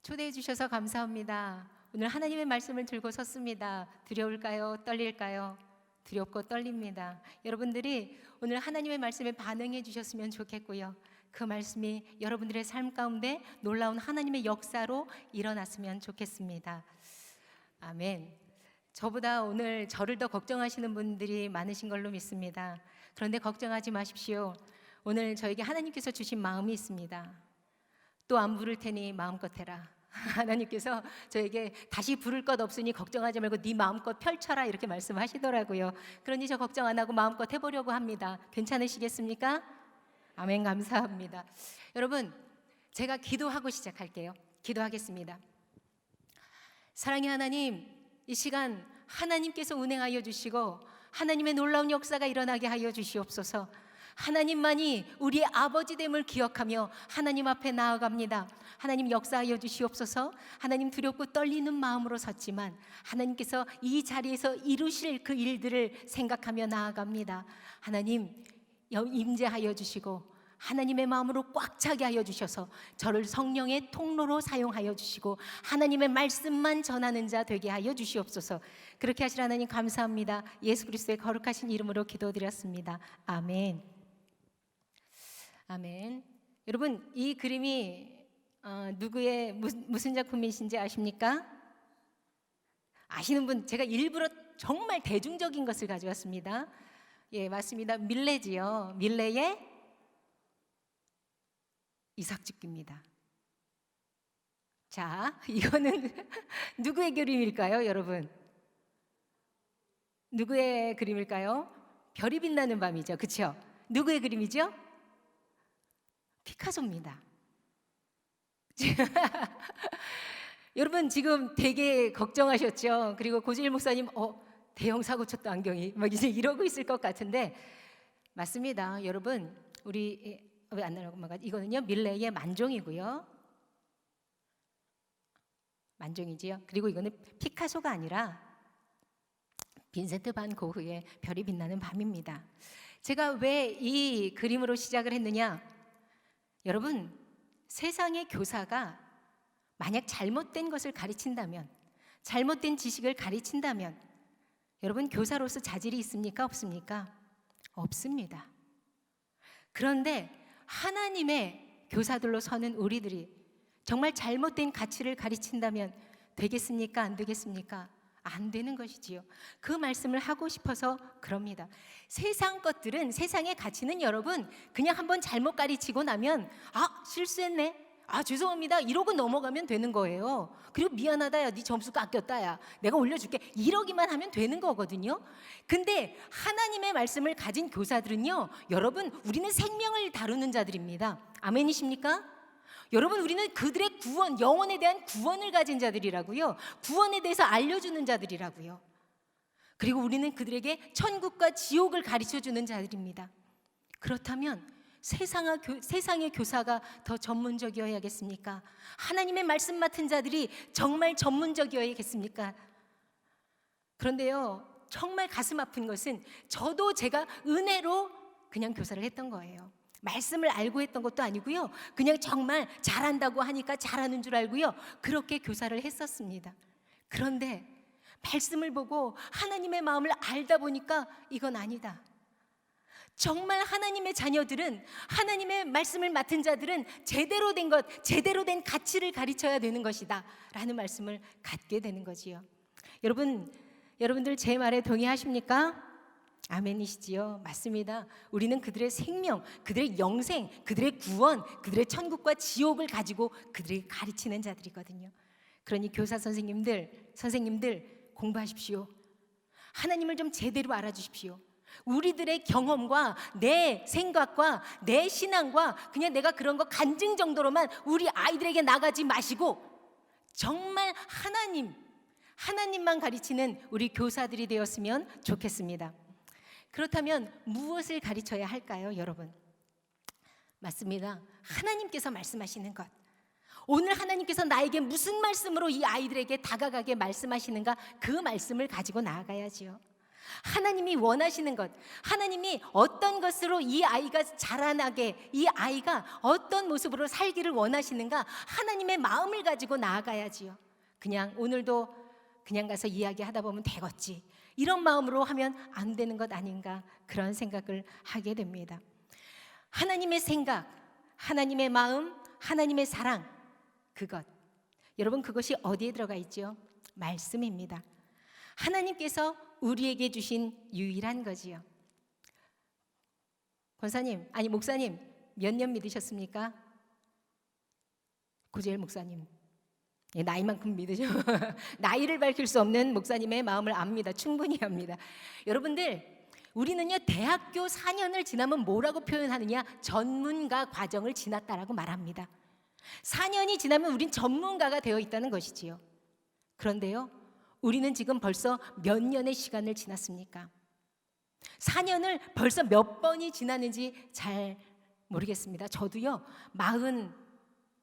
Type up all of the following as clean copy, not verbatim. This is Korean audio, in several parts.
초대해 주셔서 감사합니다. 오늘 하나님의 말씀을 들고 섰습니다. 두려울까요? 떨릴까요? 두렵고 떨립니다. 여러분들이 오늘 하나님의 말씀에 반응해 주셨으면 좋겠고요. 그 말씀이 여러분들의 삶 가운데 놀라운 하나님의 역사로 일어났으면 좋겠습니다. 아멘. 저보다 오늘 저를 더 걱정하시는 분들이 많으신 걸로 믿습니다. 그런데 걱정하지 마십시오. 오늘 저에게 하나님께서 주신 마음이 있습니다. 또 안 부를 테니 마음껏 해라. 하나님께서 저에게 다시 부를 것 없으니 걱정하지 말고 네 마음껏 펼쳐라 이렇게 말씀하시더라고요. 그러니 저 걱정 안 하고 마음껏 해보려고 합니다. 괜찮으시겠습니까? 아멘. 감사합니다. 여러분, 제가 기도하고 시작할게요. 기도하겠습니다. 사랑의 하나님, 이 시간 하나님께서 운행하여 주시고 하나님의 놀라운 역사가 일어나게 하여 주시옵소서. 하나님만이 우리의 아버지됨을 기억하며 하나님 앞에 나아갑니다. 하나님 역사하여 주시옵소서. 하나님 두렵고 떨리는 마음으로 섰지만 하나님께서 이 자리에서 이루실 그 일들을 생각하며 나아갑니다. 하나님 임재하여 주시고 하나님의 마음으로 꽉 차게 하여 주셔서 저를 성령의 통로로 사용하여 주시고 하나님의 말씀만 전하는 자 되게 하여 주시옵소서. 그렇게 하실 하나님 감사합니다. 예수 그리스도의 거룩하신 이름으로 기도드렸습니다. 아멘. 아멘. 여러분, 이 그림이 누구의 무슨 작품이신지 아십니까? 아시는 분, 제가 일부러 정말 대중적인 것을 가져왔습니다. 예, 맞습니다. 밀레지요. 밀레의 이삭죽기입니다. 자, 이거는 누구의 그림일까요, 여러분? 누구의 그림일까요? 별이 빛나는 밤이죠, 그렇죠? 누구의 그림이죠? 피카소입니다. 여러분 지금 되게 걱정하셨죠? 그리고 고지일 목사님 대형 사고 쳤다 안경이 막 이제 이러고 있을 것 같은데 맞습니다. 여러분 우리 왜 안 나가고 이거는요 밀레의 만종이고요. 만종이지요. 그리고 이거는 피카소가 아니라 빈센트 반 고흐의 별이 빛나는 밤입니다. 제가 왜 이 그림으로 시작을 했느냐? 여러분, 세상의 교사가 만약 잘못된 것을 가르친다면, 잘못된 지식을 가르친다면 여러분 교사로서 자질이 있습니까? 없습니까? 없습니다. 그런데 하나님의 교사들로 서는 우리들이 정말 잘못된 가치를 가르친다면 되겠습니까? 안 되겠습니까? 안 되는 것이지요. 그 말씀을 하고 싶어서 그럽니다. 세상 것들은, 세상의 가치는 여러분 그냥 한번 잘못 가르치고 나면 실수했네, 죄송합니다 이러고 넘어가면 되는 거예요. 그리고 미안하다, 야 네 점수 깎였다, 야 내가 올려줄게 이러기만 하면 되는 거거든요. 근데 하나님의 말씀을 가진 교사들은요, 여러분 우리는 생명을 다루는 자들입니다. 아멘이십니까? 여러분 우리는 그들의 구원, 영혼에 대한 구원을 가진 자들이라고요. 구원에 대해서 알려주는 자들이라고요. 그리고 우리는 그들에게 천국과 지옥을 가르쳐주는 자들입니다. 그렇다면 세상의 교사가 더 전문적이어야겠습니까? 하나님의 말씀 맡은 자들이 정말 전문적이어야겠습니까? 그런데요, 정말 가슴 아픈 것은 저도 제가 은혜로 그냥 교사를 했던 거예요. 말씀을 알고 했던 것도 아니고요. 그냥 정말 잘한다고 하니까 잘하는 줄 알고요. 그렇게 교사를 했었습니다. 그런데 말씀을 보고 하나님의 마음을 알다 보니까 이건 아니다. 정말 하나님의 자녀들은, 하나님의 말씀을 맡은 자들은 제대로 된 것, 제대로 된 가치를 가르쳐야 되는 것이다 라는 말씀을 갖게 되는 거지요. 여러분들 제 말에 동의하십니까? 아멘이시지요? 맞습니다. 우리는 그들의 생명, 그들의 영생, 그들의 구원, 그들의 천국과 지옥을 가지고 그들에게 가르치는 자들이거든요. 그러니 교사 선생님들 공부하십시오. 하나님을 좀 제대로 알아주십시오. 우리들의 경험과 내 생각과 내 신앙과 그냥 내가 그런 거 간증 정도로만 우리 아이들에게 나가지 마시고 정말 하나님만 가르치는 우리 교사들이 되었으면 좋겠습니다. 그렇다면 무엇을 가르쳐야 할까요, 여러분? 맞습니다. 하나님께서 말씀하시는 것. 오늘 하나님께서 나에게 무슨 말씀으로 이 아이들에게 다가가게 말씀하시는가, 그 말씀을 가지고 나아가야지요. 하나님이 원하시는 것, 하나님이 어떤 것으로 이 아이가 자라나게, 이 아이가 어떤 모습으로 살기를 원하시는가, 하나님의 마음을 가지고 나아가야지요. 그냥 오늘도 그냥 가서 이야기하다 보면 되겠지, 이런 마음으로 하면 안 되는 것 아닌가, 그런 생각을 하게 됩니다. 하나님의 생각, 하나님의 마음, 하나님의 사랑, 그것, 여러분 그것이 어디에 들어가 있죠? 말씀입니다. 하나님께서 우리에게 주신 유일한 거지요. 권사님, 아니 목사님, 몇 년 믿으셨습니까? 고재일 목사님, 나이만큼 믿으죠. 나이를 밝힐 수 없는 목사님의 마음을 압니다. 충분히 압니다. 여러분들, 우리는요 대학교 4년을 지나면 뭐라고 표현하느냐? 전문가 과정을 지났다라고 말합니다. 4년이 지나면 우린 전문가가 되어 있다는 것이지요. 그런데요, 우리는 지금 벌써 몇 년의 시간을 지났습니까? 4년을 벌써 몇 번이 지났는지 잘 모르겠습니다. 저도요 40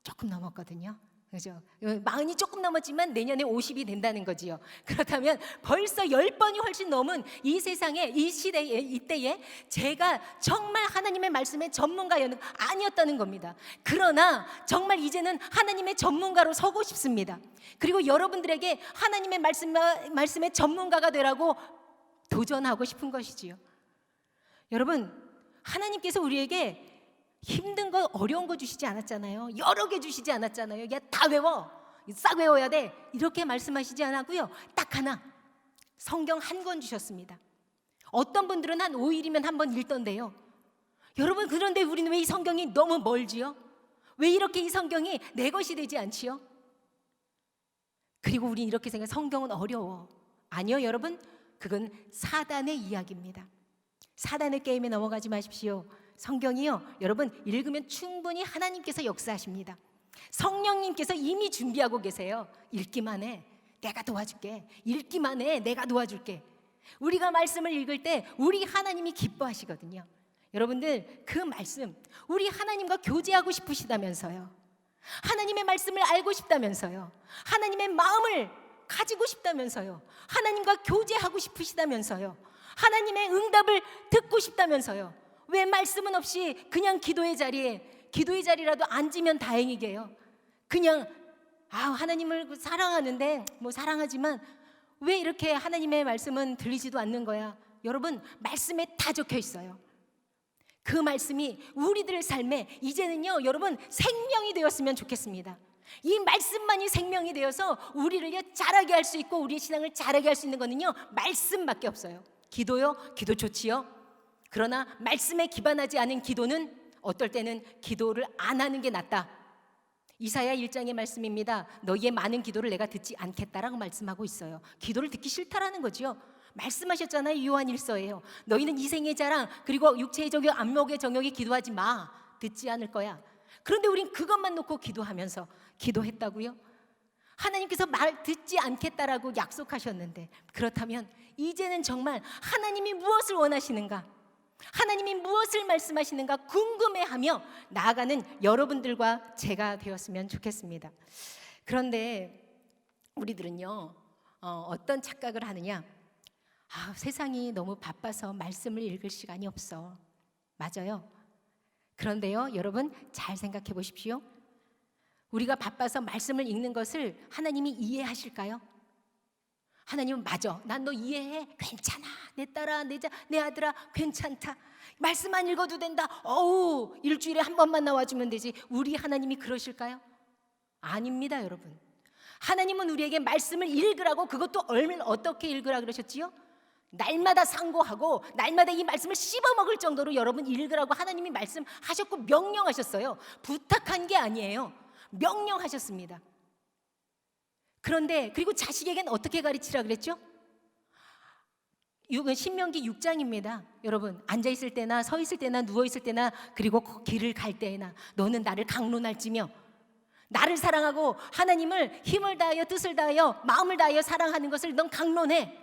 조금 넘었거든요. 그죠? 40이 조금 넘었지만 내년에 50이 된다는 거지요. 그렇다면 벌써 10번이 훨씬 넘은 이 세상에, 이 시대에, 이때에 제가 정말 하나님의 말씀의 전문가였는 아니었다는 겁니다. 그러나 정말 이제는 하나님의 전문가로 서고 싶습니다. 그리고 여러분들에게 하나님의 말씀의 전문가가 되라고 도전하고 싶은 것이지요. 여러분, 하나님께서 우리에게 힘든 거, 어려운 거 주시지 않았잖아요. 여러 개 주시지 않았잖아요. 야, 다 외워, 싹 외워야 돼, 이렇게 말씀하시지 않았고요. 딱 하나, 성경 한 권 주셨습니다. 어떤 분들은 한 5일이면 한 번 읽던데요. 여러분, 그런데 우리는 왜 이 성경이 너무 멀지요? 왜 이렇게 이 성경이 내 것이 되지 않지요? 그리고 우린 이렇게 생각해, 성경은 어려워. 아니요 여러분, 그건 사단의 이야기입니다. 사단의 게임에 넘어가지 마십시오. 성경이요, 여러분 읽으면 충분히 하나님께서 역사하십니다. 성령님께서 이미 준비하고 계세요. 읽기만 해, 내가 도와줄게. 읽기만 해, 내가 도와줄게. 우리가 말씀을 읽을 때 우리 하나님이 기뻐하시거든요. 여러분들, 그 말씀, 우리 하나님과 교제하고 싶으시다면서요. 하나님의 말씀을 알고 싶다면서요. 하나님의 마음을 가지고 싶다면서요. 하나님과 교제하고 싶으시다면서요. 하나님의 응답을 듣고 싶다면서요. 왜 말씀은 없이 그냥 기도의 자리라도 앉으면 다행이게요. 그냥 하나님을 사랑하는데 뭐 사랑하지만 왜 이렇게 하나님의 말씀은 들리지도 않는 거야? 여러분, 말씀에 다 적혀 있어요. 그 말씀이 우리들 삶에 이제는요 여러분 생명이 되었으면 좋겠습니다. 이 말씀만이 생명이 되어서 우리를 자라게 할 수 있고 우리의 신앙을 자라게 할 수 있는 거는요 말씀밖에 없어요. 기도요, 기도 좋지요. 그러나 말씀에 기반하지 않은 기도는 어떨 때는 기도를 안 하는 게 낫다. 이사야 1장의 말씀입니다. 너희의 많은 기도를 내가 듣지 않겠다라고 말씀하고 있어요. 기도를 듣기 싫다라는 거죠. 말씀하셨잖아요. 요한일서예요. 너희는 이생의 자랑 그리고 육체의 정욕, 안목의 정욕에 기도하지 마. 듣지 않을 거야. 그런데 우린 그것만 놓고 기도하면서 기도했다고요? 하나님께서 말 듣지 않겠다라고 약속하셨는데, 그렇다면 이제는 정말 하나님이 무엇을 원하시는가, 하나님이 무엇을 말씀하시는가 궁금해하며 나아가는 여러분들과 제가 되었으면 좋겠습니다. 그런데 우리들은요 어떤 착각을 하느냐, 세상이 너무 바빠서 말씀을 읽을 시간이 없어. 맞아요. 그런데요 여러분, 잘 생각해 보십시오. 우리가 바빠서 말씀을 읽는 것을 하나님이 이해하실까요? 하나님은 맞아, 난 너 이해해, 괜찮아, 내 딸아, 내 아들아, 괜찮다, 말씀 안 읽어도 된다, 어우 일주일에 한 번만 나와주면 되지. 우리 하나님이 그러실까요? 아닙니다 여러분. 하나님은 우리에게 말씀을 읽으라고, 그것도 어떻게 읽으라 그러셨지요? 날마다 상고하고 날마다 이 말씀을 씹어먹을 정도로 여러분 읽으라고 하나님이 말씀하셨고 명령하셨어요. 부탁한 게 아니에요. 명령하셨습니다. 그런데 그리고 자식에겐 어떻게 가르치라 그랬죠? 신명기 6장입니다. 여러분, 앉아있을 때나 서있을 때나 누워있을 때나 그리고 길을 갈 때나 너는 나를 강론할지며, 나를 사랑하고 하나님을 힘을 다하여 뜻을 다하여 마음을 다하여 사랑하는 것을 넌 강론해.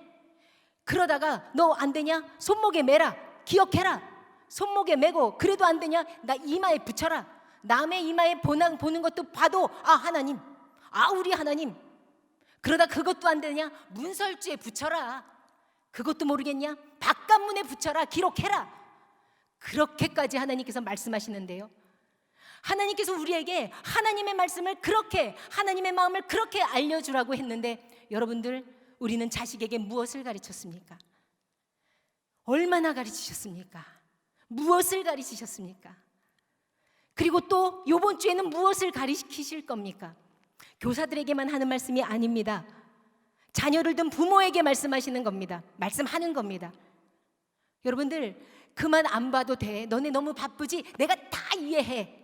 그러다가 너 안 되냐? 손목에 매라. 기억해라. 손목에 매고 그래도 안 되냐? 나 이마에 붙여라. 남의 이마에 보는 것도 봐도 하나님, 우리 하나님. 그러다 그것도 안 되냐? 문설주에 붙여라. 그것도 모르겠냐? 바깥문에 붙여라, 기록해라. 그렇게까지 하나님께서 말씀하시는데요, 하나님께서 우리에게 하나님의 말씀을 그렇게, 하나님의 마음을 그렇게 알려주라고 했는데, 여러분들, 우리는 자식에게 무엇을 가르쳤습니까? 얼마나 가르치셨습니까? 무엇을 가르치셨습니까? 그리고 또 이번 주에는 무엇을 가르치실 겁니까? 교사들에게만 하는 말씀이 아닙니다. 자녀를 둔 부모에게 말씀하시는 겁니다. 말씀하는 겁니다. 여러분들, 그만 안 봐도 돼, 너네 너무 바쁘지, 내가 다 이해해.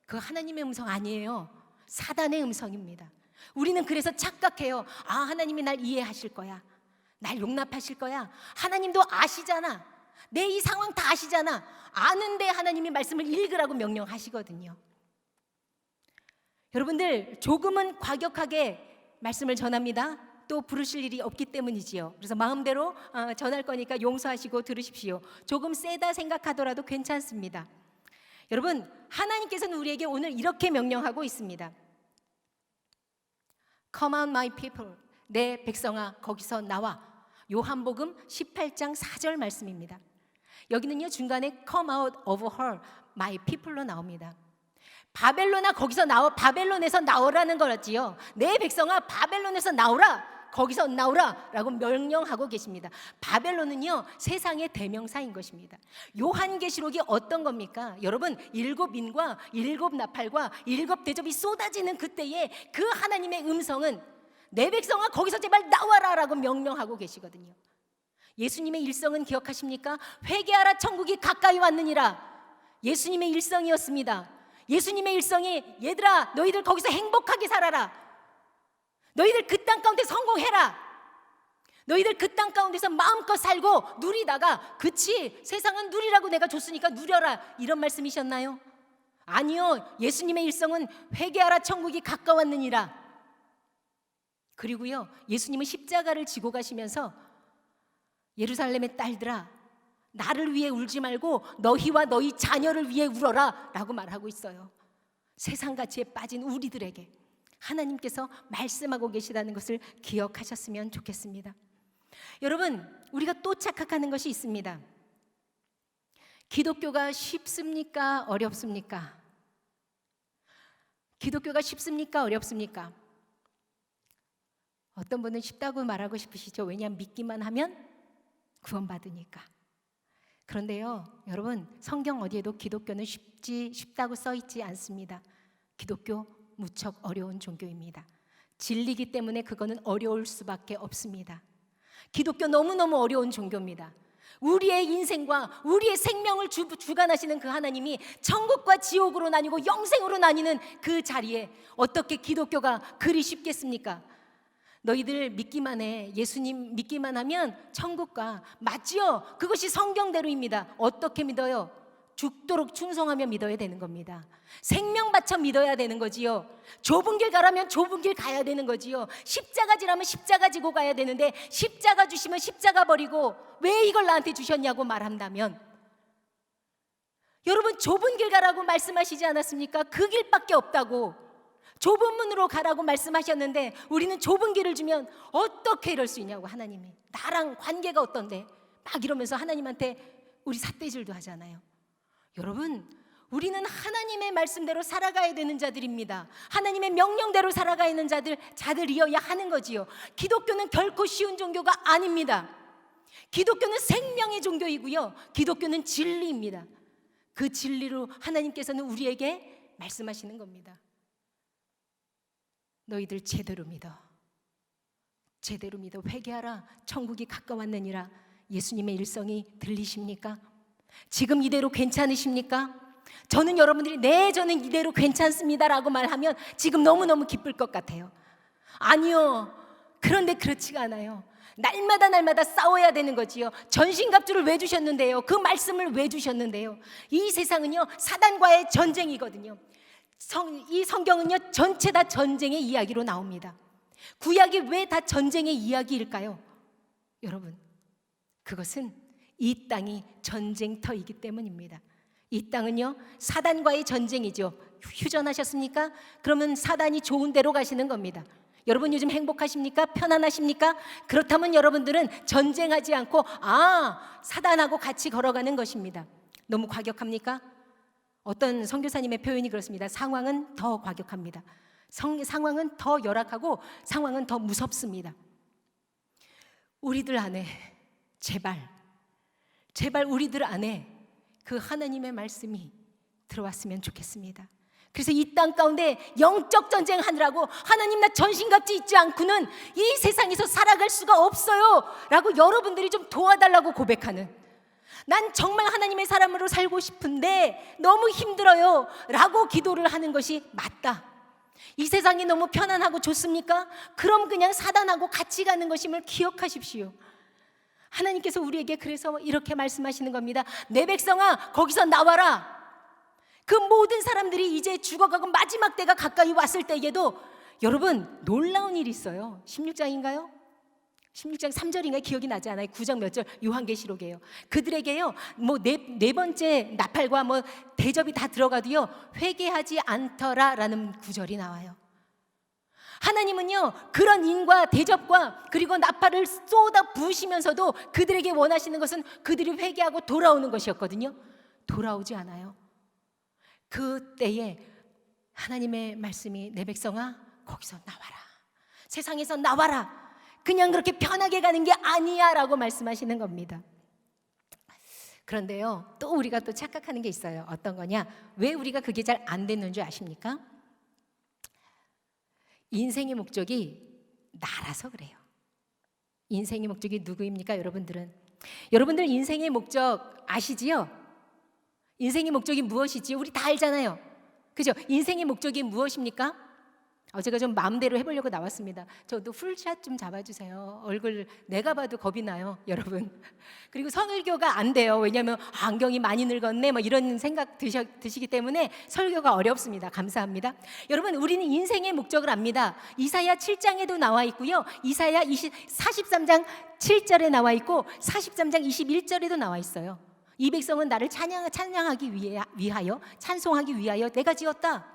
그거 하나님의 음성 아니에요. 사단의 음성입니다. 우리는 그래서 착각해요. 아, 하나님이 날 이해하실 거야, 날 용납하실 거야. 하나님도 아시잖아, 내 이 상황 다 아시잖아. 아는데 하나님이 말씀을 읽으라고 명령하시거든요. 여러분들, 조금은 과격하게 말씀을 전합니다. 또 부르실 일이 없기 때문이지요. 그래서 마음대로 전할 거니까 용서하시고 들으십시오. 조금 세다 생각하더라도 괜찮습니다. 여러분, 하나님께서는 우리에게 오늘 이렇게 명령하고 있습니다. Come out my people, 내 백성아 거기서 나와. 요한복음 18장 4절 말씀입니다. 여기는요, 중간에 come out of her, my people로 나옵니다. 바벨론아 거기서 나와, 바벨론에서 나오라는 거지요. 내 백성아 바벨론에서 나오라, 거기서 나오라 라고 명령하고 계십니다. 바벨론은요, 세상의 대명사인 것입니다. 요한계시록이 어떤 겁니까? 여러분, 7인과 7나팔과 7대접이 쏟아지는 그때에 그 하나님의 음성은 내 백성아 거기서 제발 나와라 라고 명령하고 계시거든요. 예수님의 일성은 기억하십니까? 회개하라, 천국이 가까이 왔느니라. 예수님의 일성이었습니다. 예수님의 일성이, 얘들아 너희들 거기서 행복하게 살아라, 너희들 그 땅 가운데 성공해라, 너희들 그 땅 가운데서 마음껏 살고 누리다가, 그치, 세상은 누리라고 내가 줬으니까 누려라, 이런 말씀이셨나요? 아니요. 예수님의 일성은 회개하라, 천국이 가까웠느니라. 그리고요, 예수님은 십자가를 지고 가시면서 예루살렘의 딸들아, 나를 위해 울지 말고 너희와 너희 자녀를 위해 울어라 라고 말하고 있어요. 세상가치에 빠진 우리들에게 하나님께서 말씀하고 계시다는 것을 기억하셨으면 좋겠습니다. 여러분, 우리가 또 착각하는 것이 있습니다. 기독교가 쉽습니까? 어렵습니까? 기독교가 쉽습니까? 어렵습니까? 어떤 분은 쉽다고 말하고 싶으시죠. 왜냐하면 믿기만 하면 구원받으니까. 그런데요, 여러분, 성경 어디에도 기독교는 쉽다고 써 있지 않습니다. 기독교 무척 어려운 종교입니다. 진리기 때문에 그거는 어려울 수밖에 없습니다. 기독교 너무너무 어려운 종교입니다. 우리의 인생과 우리의 생명을 주관하시는 그 하나님이 천국과 지옥으로 나뉘고 영생으로 나뉘는 그 자리에 어떻게 기독교가 그리 쉽겠습니까? 너희들 믿기만 해, 예수님 믿기만 하면 천국가. 맞지요? 그것이 성경대로입니다. 어떻게 믿어요? 죽도록 충성하며 믿어야 되는 겁니다. 생명 바쳐 믿어야 되는 거지요. 좁은 길 가라면 좁은 길 가야 되는 거지요. 십자가 지라면 십자가 지고 가야 되는데, 십자가 주시면 십자가 버리고 왜 이걸 나한테 주셨냐고 말한다면, 여러분, 좁은 길 가라고 말씀하시지 않았습니까? 그 길밖에 없다고. 좁은 문으로 가라고 말씀하셨는데 우리는 좁은 길을 주면 어떻게 이럴 수 있냐고. 하나님이 나랑 관계가 어떤데 막 이러면서 하나님한테 우리 삿대질도 하잖아요. 여러분, 우리는 하나님의 말씀대로 살아가야 되는 자들입니다. 하나님의 명령대로 살아가야 하는 자들이어야 하는 거지요. 기독교는 결코 쉬운 종교가 아닙니다. 기독교는 생명의 종교이고요, 기독교는 진리입니다. 그 진리로 하나님께서는 우리에게 말씀하시는 겁니다. 너희들 제대로 믿어, 제대로 믿어. 회개하라, 천국이 가까웠느니라. 예수님의 일성이 들리십니까? 지금 이대로 괜찮으십니까? 저는 여러분들이 네, 저는 이대로 괜찮습니다라고 말하면 지금 너무너무 기쁠 것 같아요. 아니요. 그런데 그렇지가 않아요. 날마다 싸워야 되는 거지요. 전신갑주를 왜 주셨는데요? 그 말씀을 왜 주셨는데요? 이 세상은요, 사단과의 전쟁이거든요. 이 성경은요, 전체 다 전쟁의 이야기로 나옵니다. 구약이 왜 다 전쟁의 이야기일까요? 여러분, 그것은 이 땅이 전쟁터이기 때문입니다. 이 땅은요, 사단과의 전쟁이죠. 휴전하셨습니까? 그러면 사단이 좋은 데로 가시는 겁니다. 여러분 요즘 행복하십니까? 편안하십니까? 그렇다면 여러분들은 전쟁하지 않고 사단하고 같이 걸어가는 것입니다. 너무 과격합니까? 어떤 선교사님의 표현이 그렇습니다. 상황은 더 과격합니다. 상황은 더 열악하고 상황은 더 무섭습니다. 우리들 안에 제발 우리들 안에 그 하나님의 말씀이 들어왔으면 좋겠습니다. 그래서 이 땅 가운데 영적 전쟁 하느라고 하나님 나 전신갑주 있지 않고는 이 세상에서 살아갈 수가 없어요 라고 여러분들이 좀 도와달라고 고백하는, 난 정말 하나님의 사람으로 살고 싶은데 너무 힘들어요 라고 기도를 하는 것이 맞다. 이 세상이 너무 편안하고 좋습니까? 그럼 그냥 사단하고 같이 가는 것임을 기억하십시오. 하나님께서 우리에게 그래서 이렇게 말씀하시는 겁니다. 내 백성아 거기서 나와라. 그 모든 사람들이 이제 죽어가고 마지막 때가 가까이 왔을 때에도 여러분 놀라운 일이 있어요. 16장인가요? 16장 3절인가요? 기억이 나지 않아요. 9장 몇 절 요한계시록이에요. 그들에게요 네 번째 나팔과 대접이 다 들어가도요 회개하지 않더라라는 구절이 나와요. 하나님은요 그런 인과 대접과 그리고 나팔을 쏟아 부으시면서도 그들에게 원하시는 것은 그들이 회개하고 돌아오는 것이었거든요. 돌아오지 않아요. 그때에 하나님의 말씀이 내 백성아 거기서 나와라. 세상에서 나와라. 그냥 그렇게 편하게 가는 게 아니야 라고 말씀하시는 겁니다. 그런데요 또 우리가 또 착각하는 게 있어요. 어떤 거냐? 왜 우리가 그게 잘 안 됐는 줄 아십니까? 인생의 목적이 나라서 그래요. 인생의 목적이 누구입니까? 여러분들 인생의 목적 아시지요? 인생의 목적이 무엇이지? 우리 다 알잖아요. 그죠? 인생의 목적이 무엇입니까? 제가 좀 마음대로 해보려고 나왔습니다. 저도 풀샷 좀 잡아주세요. 얼굴 내가 봐도 겁이 나요, 여러분. 그리고 설교가 안 돼요. 왜냐하면 안경이 많이 늙었네, 이런 생각 드시기 때문에 설교가 어렵습니다. 감사합니다. 여러분, 우리는 인생의 목적을 압니다. 이사야 7장에도 나와 있고요. 이사야 43장 7절에 나와 있고 43장 21절에도 나와 있어요. 이 백성은 나를 찬양하기 위하여 찬송하기 위하여 내가 지었다.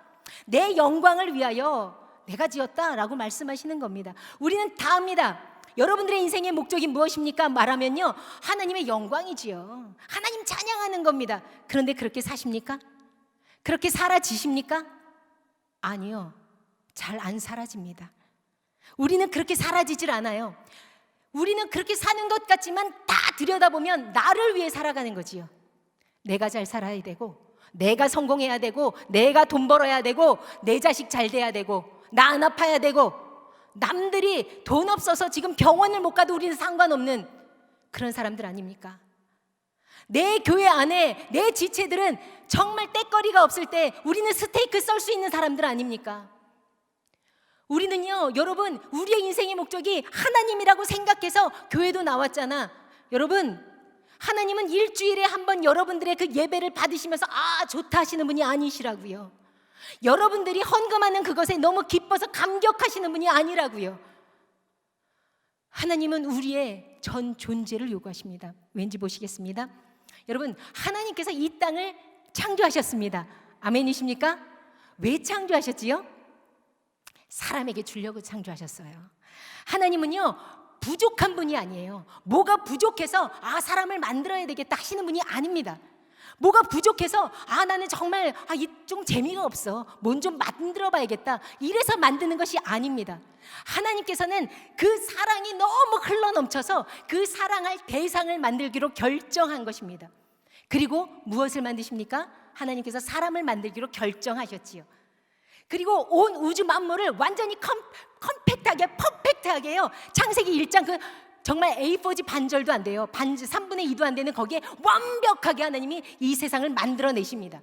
내 영광을 위하여 내가 지었다라고 말씀하시는 겁니다. 우리는 다 압니다. 여러분들의 인생의 목적이 무엇입니까? 말하면요 하나님의 영광이지요. 하나님 찬양하는 겁니다. 그런데 그렇게 사십니까? 그렇게 사라지십니까? 아니요, 잘 안 사라집니다. 우리는 그렇게 사라지질 않아요. 우리는 그렇게 사는 것 같지만 다 들여다보면 나를 위해 살아가는 거지요. 내가 잘 살아야 되고, 내가 성공해야 되고, 내가 돈 벌어야 되고, 내 자식 잘 돼야 되고, 나 안 아파야 되고, 남들이 돈 없어서 지금 병원을 못 가도 우리는 상관없는 그런 사람들 아닙니까? 내 교회 안에 내 지체들은 정말 떼거리가 없을 때 우리는 스테이크 썰 수 있는 사람들 아닙니까? 우리는요, 여러분, 우리의 인생의 목적이 하나님이라고 생각해서 교회도 나왔잖아. 여러분, 하나님은 일주일에 한 번 여러분들의 그 예배를 받으시면서 좋다 하시는 분이 아니시라고요. 여러분들이 헌금하는 그것에 너무 기뻐서 감격하시는 분이 아니라고요. 하나님은 우리의 전 존재를 요구하십니다. 왠지 보시겠습니다. 여러분, 하나님께서 이 땅을 창조하셨습니다. 아멘이십니까? 왜 창조하셨지요? 사람에게 주려고 창조하셨어요. 하나님은요 부족한 분이 아니에요. 뭐가 부족해서 사람을 만들어야 되겠다 하시는 분이 아닙니다. 뭐가 부족해서 나는 정말 좀 재미가 없어, 뭔 좀 만들어 봐야겠다, 이래서 만드는 것이 아닙니다. 하나님께서는 그 사랑이 너무 흘러넘쳐서 그 사랑할 대상을 만들기로 결정한 것입니다. 그리고 무엇을 만드십니까? 하나님께서 사람을 만들기로 결정하셨지요. 그리고 온 우주 만물을 완전히 컴팩트하게 퍼펙트하게요, 창세기 1장 정말 A4지 반절도 안 돼요. 3분의 2도 안 되는 거기에 완벽하게 하나님이 이 세상을 만들어내십니다.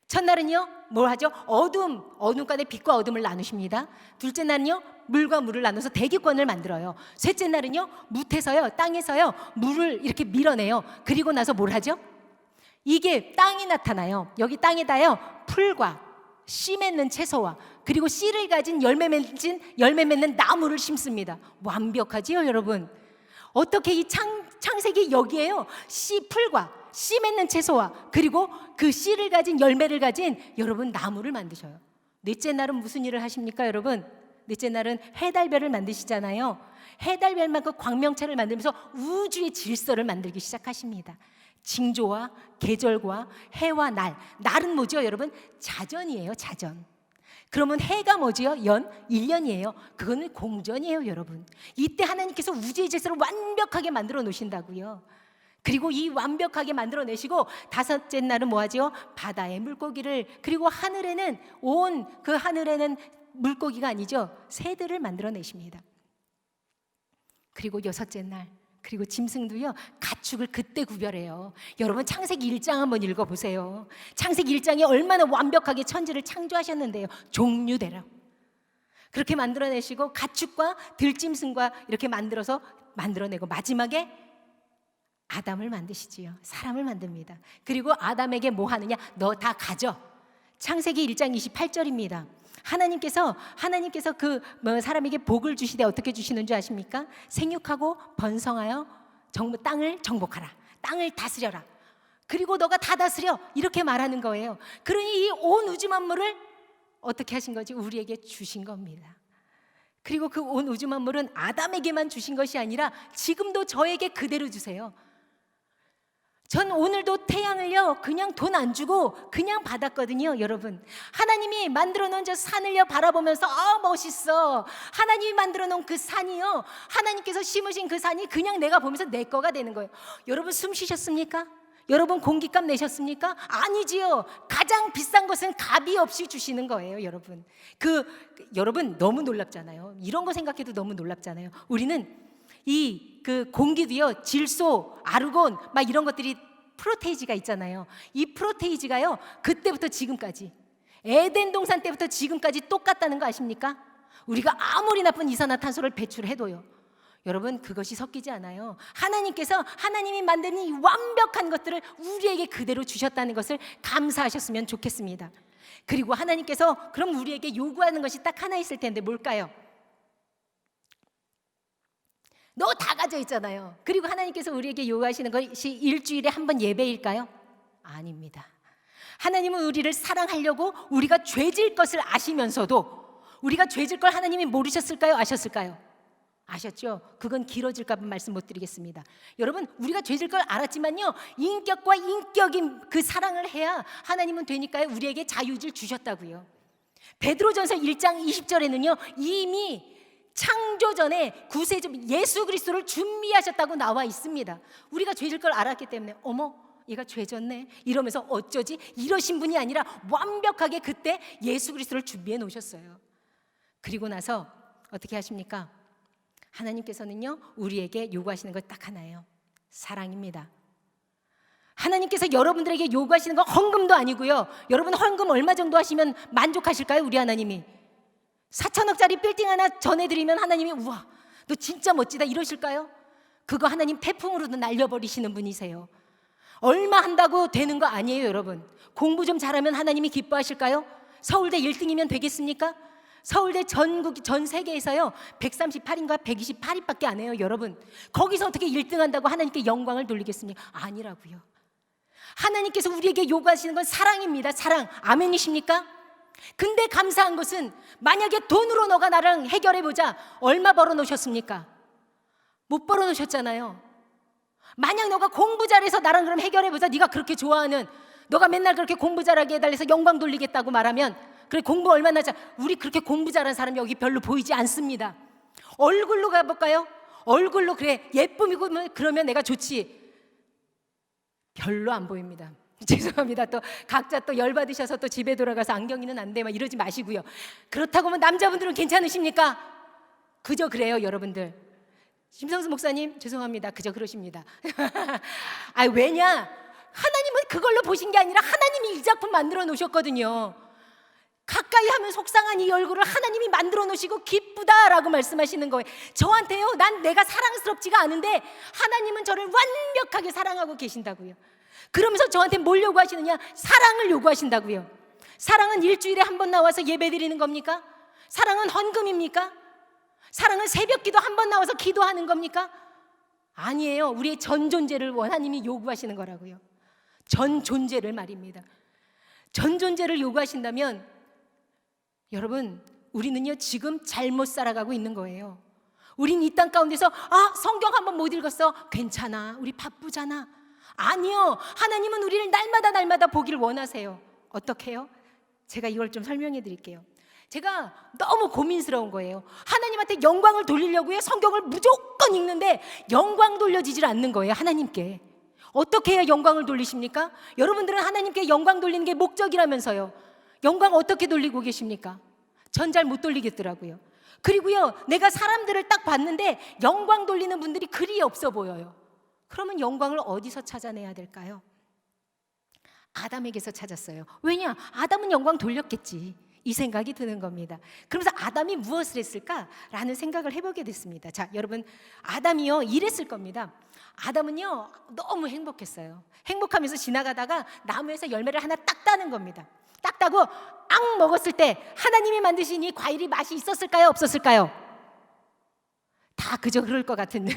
첫날은요 뭘 하죠? 어둠간에 빛과 어둠을 나누십니다. 둘째 날은요 물과 물을 나눠서 대기권을 만들어요. 셋째 날은요 땅에서요 물을 이렇게 밀어내요. 그리고 나서 뭘 하죠? 이게 땅이 나타나요. 여기 땅에다요 풀과 씨 맺는 채소와 그리고 씨를 가진 열매 맺는 나무를 심습니다. 완벽하지요, 여러분? 어떻게 이 창세기 여기에요 풀과 씨 맺는 채소와 그리고 그 씨를 가진 열매를 가진 여러분 나무를 만드셔요. 넷째 날은 무슨 일을 하십니까, 여러분? 넷째 날은 해달별을 만드시잖아요. 해달별만큼 광명체를 만들면서 우주의 질서를 만들기 시작하십니다. 징조와 계절과 해와 날. 날은 뭐죠, 여러분? 자전이에요, 자전. 그러면 해가 뭐지요? 1년이에요. 그거는 공전이에요, 여러분. 이때 하나님께서 우주의 질서를 완벽하게 만들어 놓으신다고요. 그리고 이 완벽하게 만들어내시고 다섯째 날은 뭐하지요? 바다의 물고기를, 그리고 하늘에는 그 하늘에는 물고기가 아니죠, 새들을 만들어내십니다. 그리고 여섯째 날, 그리고 짐승도요, 가축을 그때 구별해요. 여러분 창세기 1장 한번 읽어보세요. 창세기 1장에 얼마나 완벽하게 천지를 창조하셨는데요. 종류대로 그렇게 만들어내시고 가축과 들짐승과 이렇게 만들어내고 마지막에 아담을 만드시지요. 사람을 만듭니다. 그리고 아담에게 뭐 하느냐? 너 다 가져. 창세기 1장 28절입니다. 하나님께서 사람에게 복을 주시되 어떻게 주시는 줄 아십니까? 생육하고 번성하여 땅을 정복하라. 땅을 다스려라. 그리고 너가 다 다스려. 이렇게 말하는 거예요. 그러니 이 온 우주 만물을 어떻게 하신 거지? 우리에게 주신 겁니다. 그리고 그 온 우주 만물은 아담에게만 주신 것이 아니라 지금도 저에게 그대로 주세요. 전 오늘도 태양을요 그냥 돈 안 주고 그냥 받았거든요. 여러분, 하나님이 만들어 놓은 저 산을요 바라보면서 멋있어. 하나님이 만들어 놓은 그 산이요, 하나님께서 심으신 그 산이 그냥 내가 보면서 내 거가 되는 거예요. 여러분 숨 쉬셨습니까? 여러분 공기값 내셨습니까? 아니지요. 가장 비싼 것은 값이 없이 주시는 거예요. 여러분, 여러분 너무 놀랍잖아요. 이런 거 생각해도 너무 놀랍잖아요. 우리는 그 공기도요, 질소, 아르곤 막 이런 것들이 프로테이지가 있잖아요. 이 프로테이지가요 그때부터 지금까지, 에덴 동산 때부터 지금까지 똑같다는 거 아십니까? 우리가 아무리 나쁜 이산화탄소를 배출해도요, 여러분 그것이 섞이지 않아요. 하나님이 만든 이 완벽한 것들을 우리에게 그대로 주셨다는 것을 감사하셨으면 좋겠습니다. 그리고 하나님께서 그럼 우리에게 요구하는 것이 딱 하나 있을 텐데 뭘까요? 너 다 가져 있잖아요. 그리고 하나님께서 우리에게 요구하시는 것이 일주일에 한 번 예배일까요? 아닙니다. 하나님은 우리를 사랑하려고 우리가 죄질 것을 아시면서도 우리가 죄질 걸 하나님이 모르셨을까요? 아셨을까요? 아셨죠? 그건 길어질까 봐 말씀 못 드리겠습니다. 여러분, 우리가 죄질 걸 알았지만요, 인격과 인격인 그 사랑을 해야 하나님은 되니까요 우리에게 자유를 주셨다고요. 베드로전서 1장 20절에는요 이미 창조 전에 구세주 예수 그리스도를 준비하셨다고 나와 있습니다. 우리가 죄질 걸 알았기 때문에 어머 얘가 죄졌네 이러면서 어쩌지 이러신 분이 아니라 완벽하게 그때 예수 그리스도를 준비해 놓으셨어요. 그리고 나서 어떻게 하십니까? 하나님께서는요 우리에게 요구하시는 것 딱 하나예요. 사랑입니다. 하나님께서 여러분들에게 요구하시는 건 헌금도 아니고요. 여러분 헌금 얼마 정도 하시면 만족하실까요? 우리 하나님이 4천억짜리 빌딩 하나 전해드리면 하나님이 우와 너 진짜 멋지다 이러실까요? 그거 하나님 태풍으로도 날려버리시는 분이세요. 얼마 한다고 되는 거 아니에요. 여러분, 공부 좀 잘하면 하나님이 기뻐하실까요? 서울대 1등이면 되겠습니까? 서울대 전 세계에서요 138인가 128위밖에 안 해요. 여러분, 거기서 어떻게 1등 한다고 하나님께 영광을 돌리겠습니까? 아니라고요. 하나님께서 우리에게 요구하시는 건 사랑입니다. 사랑. 아멘이십니까? 근데 감사한 것은 만약에 돈으로 너가 나랑 해결해보자, 얼마 벌어놓으셨습니까? 못 벌어놓으셨잖아요. 만약 너가 공부 잘해서 나랑 그럼 해결해보자, 네가 그렇게 좋아하는, 너가 맨날 그렇게 공부 잘하게 해달래서 영광 돌리겠다고 말하면, 그래 공부 얼마나 우리 그렇게 공부 잘하는 사람이 여기 별로 보이지 않습니다. 얼굴로 가볼까요? 얼굴로 그래 예쁨이고 그러면 내가 좋지, 별로 안 보입니다. 죄송합니다. 또 각자 또 열받으셔서 또 집에 돌아가서 안경이는 안 돼 막 이러지 마시고요. 그렇다고 하면 남자분들은 괜찮으십니까? 그저 그래요. 여러분들, 심성수 목사님 죄송합니다. 그저 그러십니다. 왜냐? 하나님은 그걸로 보신 게 아니라 하나님이 이 작품 만들어 놓으셨거든요. 가까이 하면 속상한 이 얼굴을 하나님이 만들어 놓으시고 기쁘다라고 말씀하시는 거예요. 저한테요, 난 내가 사랑스럽지가 않은데 하나님은 저를 완벽하게 사랑하고 계신다고요. 그러면서 저한테 뭘 요구하시느냐? 사랑을 요구하신다고요. 사랑은 일주일에 한 번 나와서 예배 드리는 겁니까? 사랑은 헌금입니까? 사랑은 새벽기도 한 번 나와서 기도하는 겁니까? 아니에요. 우리의 전 존재를 하나님이 요구하시는 거라고요. 전 존재를 말입니다. 전 존재를 요구하신다면 여러분, 우리는요 지금 잘못 살아가고 있는 거예요. 우린 이 땅 가운데서 성경 한번 못 읽었어. 괜찮아, 우리 바쁘잖아. 아니요, 하나님은 우리를 날마다 보기를 원하세요. 어떻게 해요? 제가 이걸 좀 설명해 드릴게요. 제가 너무 고민스러운 거예요. 하나님한테 영광을 돌리려고요 성경을 무조건 읽는데 영광 돌려지질 않는 거예요. 하나님께 어떻게 해야 영광을 돌리십니까? 여러분들은 하나님께 영광 돌리는 게 목적이라면서요. 영광 어떻게 돌리고 계십니까? 전 잘 못 돌리겠더라고요. 그리고요 내가 사람들을 딱 봤는데 영광 돌리는 분들이 그리 없어 보여요. 그러면 영광을 어디서 찾아내야 될까요? 아담에게서 찾았어요. 왜냐? 아담은 영광 돌렸겠지, 이 생각이 드는 겁니다. 그러면서 아담이 무엇을 했을까라는 생각을 해보게 됐습니다. 자, 여러분, 아담이요 이랬을 겁니다. 아담은요 너무 행복했어요. 행복하면서 지나가다가 나무에서 열매를 하나 딱 따는 겁니다. 딱 따고 앙 먹었을 때 하나님이 만드신 이 과일이 맛이 있었을까요? 없었을까요? 다 그저 그럴 것 같은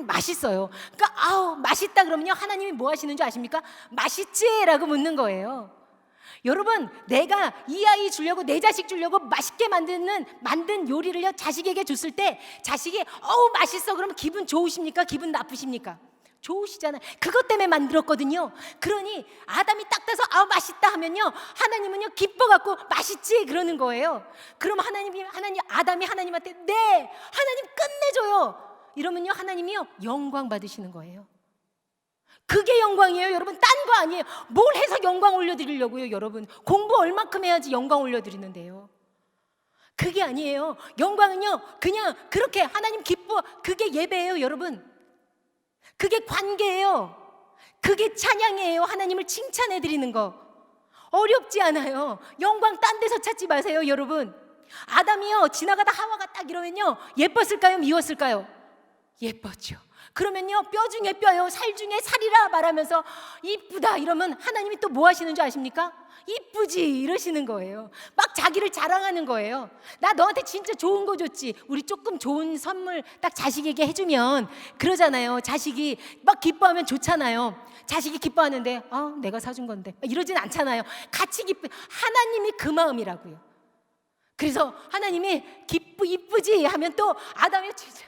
맛있어요. 그러니까 맛있다 그러면요 하나님이 뭐 하시는 줄 아십니까? 맛있지? 라고 묻는 거예요. 여러분, 내가 이 아이 주려고, 내 자식 주려고 맛있게 만든 요리를요 자식에게 줬을 때 자식이 맛있어 그러면 기분 좋으십니까? 기분 나쁘십니까? 좋으시잖아요. 그것 때문에 만들었거든요. 그러니 아담이 딱 따서 맛있다 하면요 하나님은요 기뻐갖고 맛있지 그러는 거예요. 그럼 아담이 하나님한테 네 하나님 끝내줘요 이러면요 하나님이요 영광 받으시는 거예요. 그게 영광이에요 여러분. 딴 거 아니에요. 뭘 해서 영광 올려드리려고요 여러분. 공부 얼만큼 해야지 영광 올려드리는데요. 그게 아니에요. 영광은요 그냥 그렇게 하나님 기뻐, 그게 예배예요 여러분. 그게 관계예요. 그게 찬양이에요. 하나님을 칭찬해 드리는 거 어렵지 않아요. 영광 딴 데서 찾지 마세요 여러분. 아담이요 지나가다 하와가 딱 이러면요 예뻤을까요? 미웠을까요? 예뻤죠. 그러면요 뼈 중에 뼈요 살 중에 살이라 말하면서 이쁘다 이러면 하나님이 또 뭐 하시는 줄 아십니까? 이쁘지 이러시는 거예요. 막 자기를 자랑하는 거예요. 나 너한테 진짜 좋은 거 줬지. 우리 조금 좋은 선물 딱 자식에게 해주면 그러잖아요. 자식이 막 기뻐하면 좋잖아요. 자식이 기뻐하는데 내가 사준 건데 이러진 않잖아요. 같이 하나님이 그 마음이라고요. 그래서 하나님이 이쁘지 하면 또 아담이 진짜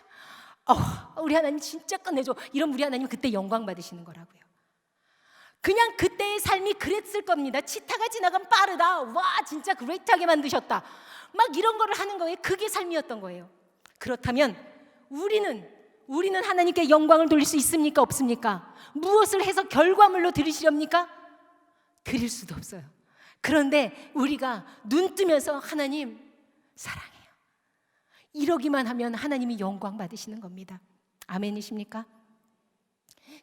우리 하나님 진짜 끝내줘 이러면 우리 하나님 그때 영광 받으시는 거라고요. 그냥 그때의 삶이 그랬을 겁니다. 치타가 지나가면 빠르다. 와 진짜 그레이트하게 만드셨다. 막 이런 거를 하는 거예요. 그게 삶이었던 거예요. 그렇다면 우리는 하나님께 영광을 돌릴 수 있습니까? 없습니까? 무엇을 해서 결과물로 드리시렵니까? 드릴 수도 없어요. 그런데 우리가 눈 뜨면서 하나님 사랑해요 이러기만 하면 하나님이 영광 받으시는 겁니다. 아멘이십니까?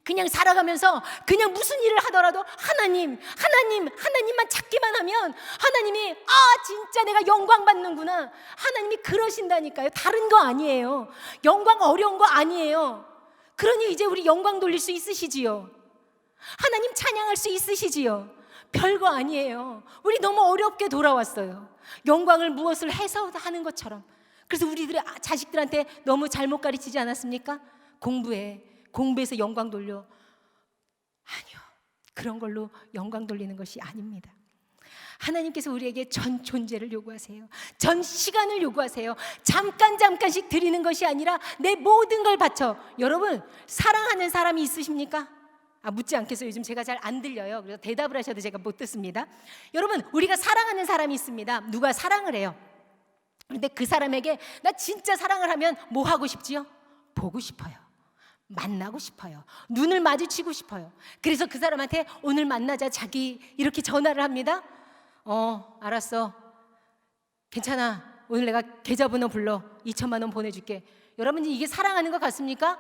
그냥 살아가면서 그냥 무슨 일을 하더라도 하나님만 찾기만 하면 하나님이 진짜 내가 영광 받는구나. 하나님이 그러신다니까요. 다른 거 아니에요. 영광 어려운 거 아니에요. 그러니 이제 우리 영광 돌릴 수 있으시지요. 하나님 찬양할 수 있으시지요. 별거 아니에요. 우리 너무 어렵게 돌아왔어요. 영광을 무엇을 해서 하는 것처럼. 그래서 우리들의 자식들한테 너무 잘못 가르치지 않았습니까? 공부해서 영광 돌려. 아니요, 그런 걸로 영광 돌리는 것이 아닙니다. 하나님께서 우리에게 전 존재를 요구하세요. 전 시간을 요구하세요. 잠깐씩 드리는 것이 아니라 내 모든 걸 바쳐. 여러분, 사랑하는 사람이 있으십니까? 묻지 않겠어요. 요즘 제가 잘 안 들려요. 그래서 대답을 하셔도 제가 못 듣습니다. 여러분, 우리가 사랑하는 사람이 있습니다. 누가 사랑을 해요. 그런데 그 사람에게 나 진짜 사랑을 하면 뭐 하고 싶지요? 보고 싶어요. 만나고 싶어요. 눈을 마주치고 싶어요. 그래서 그 사람한테 오늘 만나자 자기 이렇게 전화를 합니다. 알았어. 괜찮아. 오늘 내가 계좌번호 불러. 2천만 원 보내줄게. 여러분 이게 사랑하는 것 같습니까?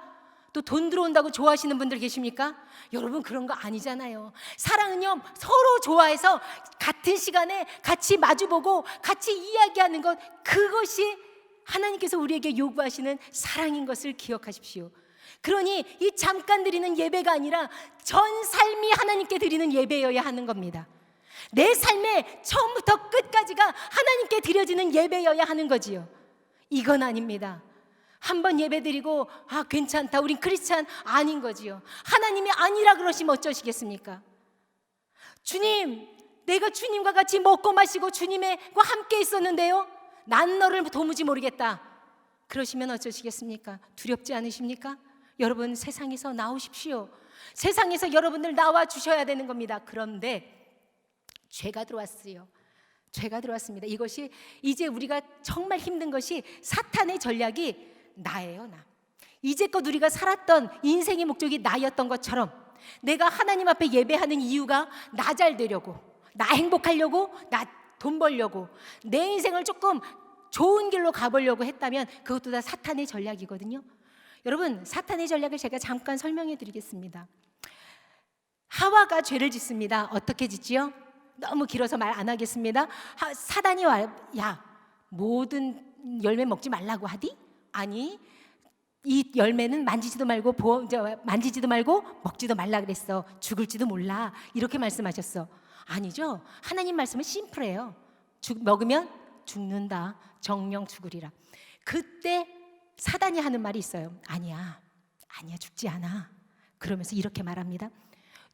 또 돈 들어온다고 좋아하시는 분들 계십니까? 여러분 그런 거 아니잖아요. 사랑은요 서로 좋아해서 같은 시간에 같이 마주보고 같이 이야기하는 것, 그것이 하나님께서 우리에게 요구하시는 사랑인 것을 기억하십시오. 그러니 이 잠깐 드리는 예배가 아니라 전 삶이 하나님께 드리는 예배여야 하는 겁니다. 내 삶의 처음부터 끝까지가 하나님께 드려지는 예배여야 하는 거지요. 이건 아닙니다. 한번 예배드리고 괜찮다, 우린 크리스찬 아닌 거지요. 하나님이 아니라 그러시면 어쩌시겠습니까? 주님, 내가 주님과 같이 먹고 마시고 주님과 함께 있었는데요, 난 너를 도무지 모르겠다. 그러시면 어쩌시겠습니까? 두렵지 않으십니까? 여러분, 세상에서 나오십시오. 세상에서 여러분들 나와 주셔야 되는 겁니다. 그런데 죄가 들어왔어요. 죄가 들어왔습니다. 이것이 이제 우리가 정말 힘든 것이 사탄의 전략이 나예요, 나. 이제껏 우리가 살았던 인생의 목적이 나였던 것처럼 내가 하나님 앞에 예배하는 이유가 나 잘 되려고, 나 행복하려고, 나 돈 벌려고, 내 인생을 조금 좋은 길로 가보려고 했다면 그것도 다 사탄의 전략이거든요. 여러분, 사탄의 전략을 제가 잠깐 설명해 드리겠습니다. 하와가 죄를 짓습니다. 어떻게 짓지요? 너무 길어서 말 안 하겠습니다. 사단이 와요. 야, 모든 열매 먹지 말라고 하디? 아니, 이 열매는 만지지도 말고 먹지도 말라 그랬어. 죽을지도 몰라. 이렇게 말씀하셨어. 아니죠. 하나님 말씀은 심플해요. 먹으면 죽는다. 정령 죽으리라. 그때 사단이 하는 말이 있어요. 아니야 죽지 않아. 그러면서 이렇게 말합니다.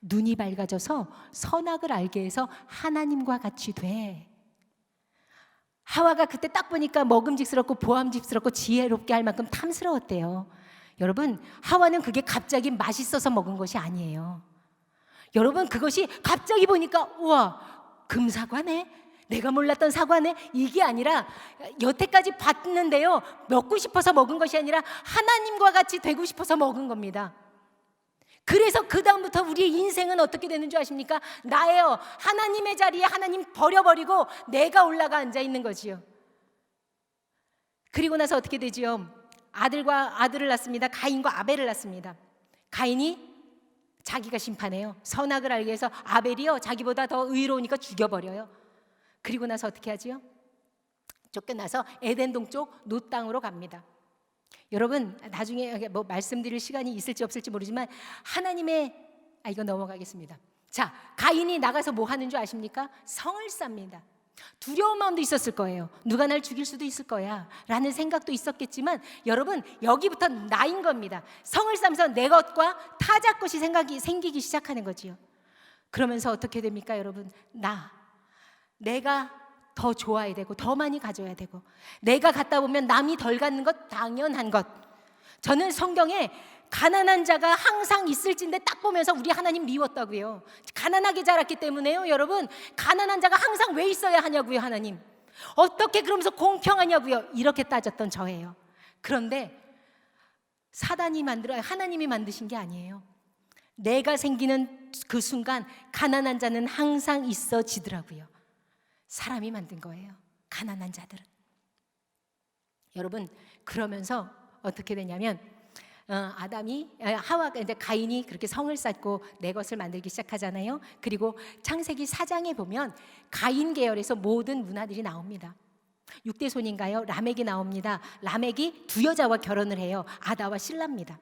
눈이 밝아져서 선악을 알게 해서 하나님과 같이 돼. 하와가 그때 딱 보니까 먹음직스럽고 보암직스럽고 지혜롭게 할 만큼 탐스러웠대요. 여러분, 하와는 그게 갑자기 맛있어서 먹은 것이 아니에요. 여러분, 그것이 갑자기 보니까 우와, 금사과네, 내가 몰랐던 사과네, 이게 아니라 여태까지 봤는데요, 먹고 싶어서 먹은 것이 아니라 하나님과 같이 되고 싶어서 먹은 겁니다. 그래서 그 다음부터 우리의 인생은 어떻게 되는 줄 아십니까? 나예요. 하나님의 자리에 하나님 버려버리고 내가 올라가 앉아있는 거지요. 그리고 나서 어떻게 되지요? 아들을 낳습니다. 가인과 아벨을 낳습니다. 가인이 자기가 심판해요. 선악을 알게 해서 아벨이요, 자기보다 더 의로우니까 죽여버려요. 그리고 나서 어떻게 하지요? 쫓겨나서 에덴 동쪽 놋 땅으로 갑니다. 여러분, 나중에 뭐 말씀드릴 시간이 있을지 없을지 모르지만 하나님의 이거 넘어가겠습니다. 자, 가인이 나가서 뭐 하는 줄 아십니까? 성을 쌉니다. 두려운 마음도 있었을 거예요. 누가 날 죽일 수도 있을 거야 라는 생각도 있었겠지만 여러분, 여기부터 나인 겁니다. 성을 싸면서 내 것과 타자 것이 생기기 시작하는 거지요. 그러면서 어떻게 됩니까? 여러분, 내가 더 좋아야 되고 더 많이 가져야 되고, 내가 갖다 보면 남이 덜 갖는 것 당연한 것. 저는 성경에 가난한 자가 항상 있을진데 딱 보면서 우리 하나님 미웠다고요. 가난하게 자랐기 때문에요. 여러분, 가난한 자가 항상 왜 있어야 하냐고요. 하나님 어떻게 그러면서 공평하냐고요. 이렇게 따졌던 저예요. 그런데 하나님이 만드신 게 아니에요. 내가 생기는 그 순간 가난한 자는 항상 있어지더라고요. 사람이 만든 거예요, 가난한 자들은. 여러분, 그러면서 어떻게 되냐면 이제 가인이 그렇게 성을 쌓고 내 것을 만들기 시작하잖아요. 그리고 창세기 4장에 보면 가인 계열에서 모든 문화들이 나옵니다. 6대손인가요? 라멕이 나옵니다. 라멕이 두 여자와 결혼을 해요. 아다와 실라입니다.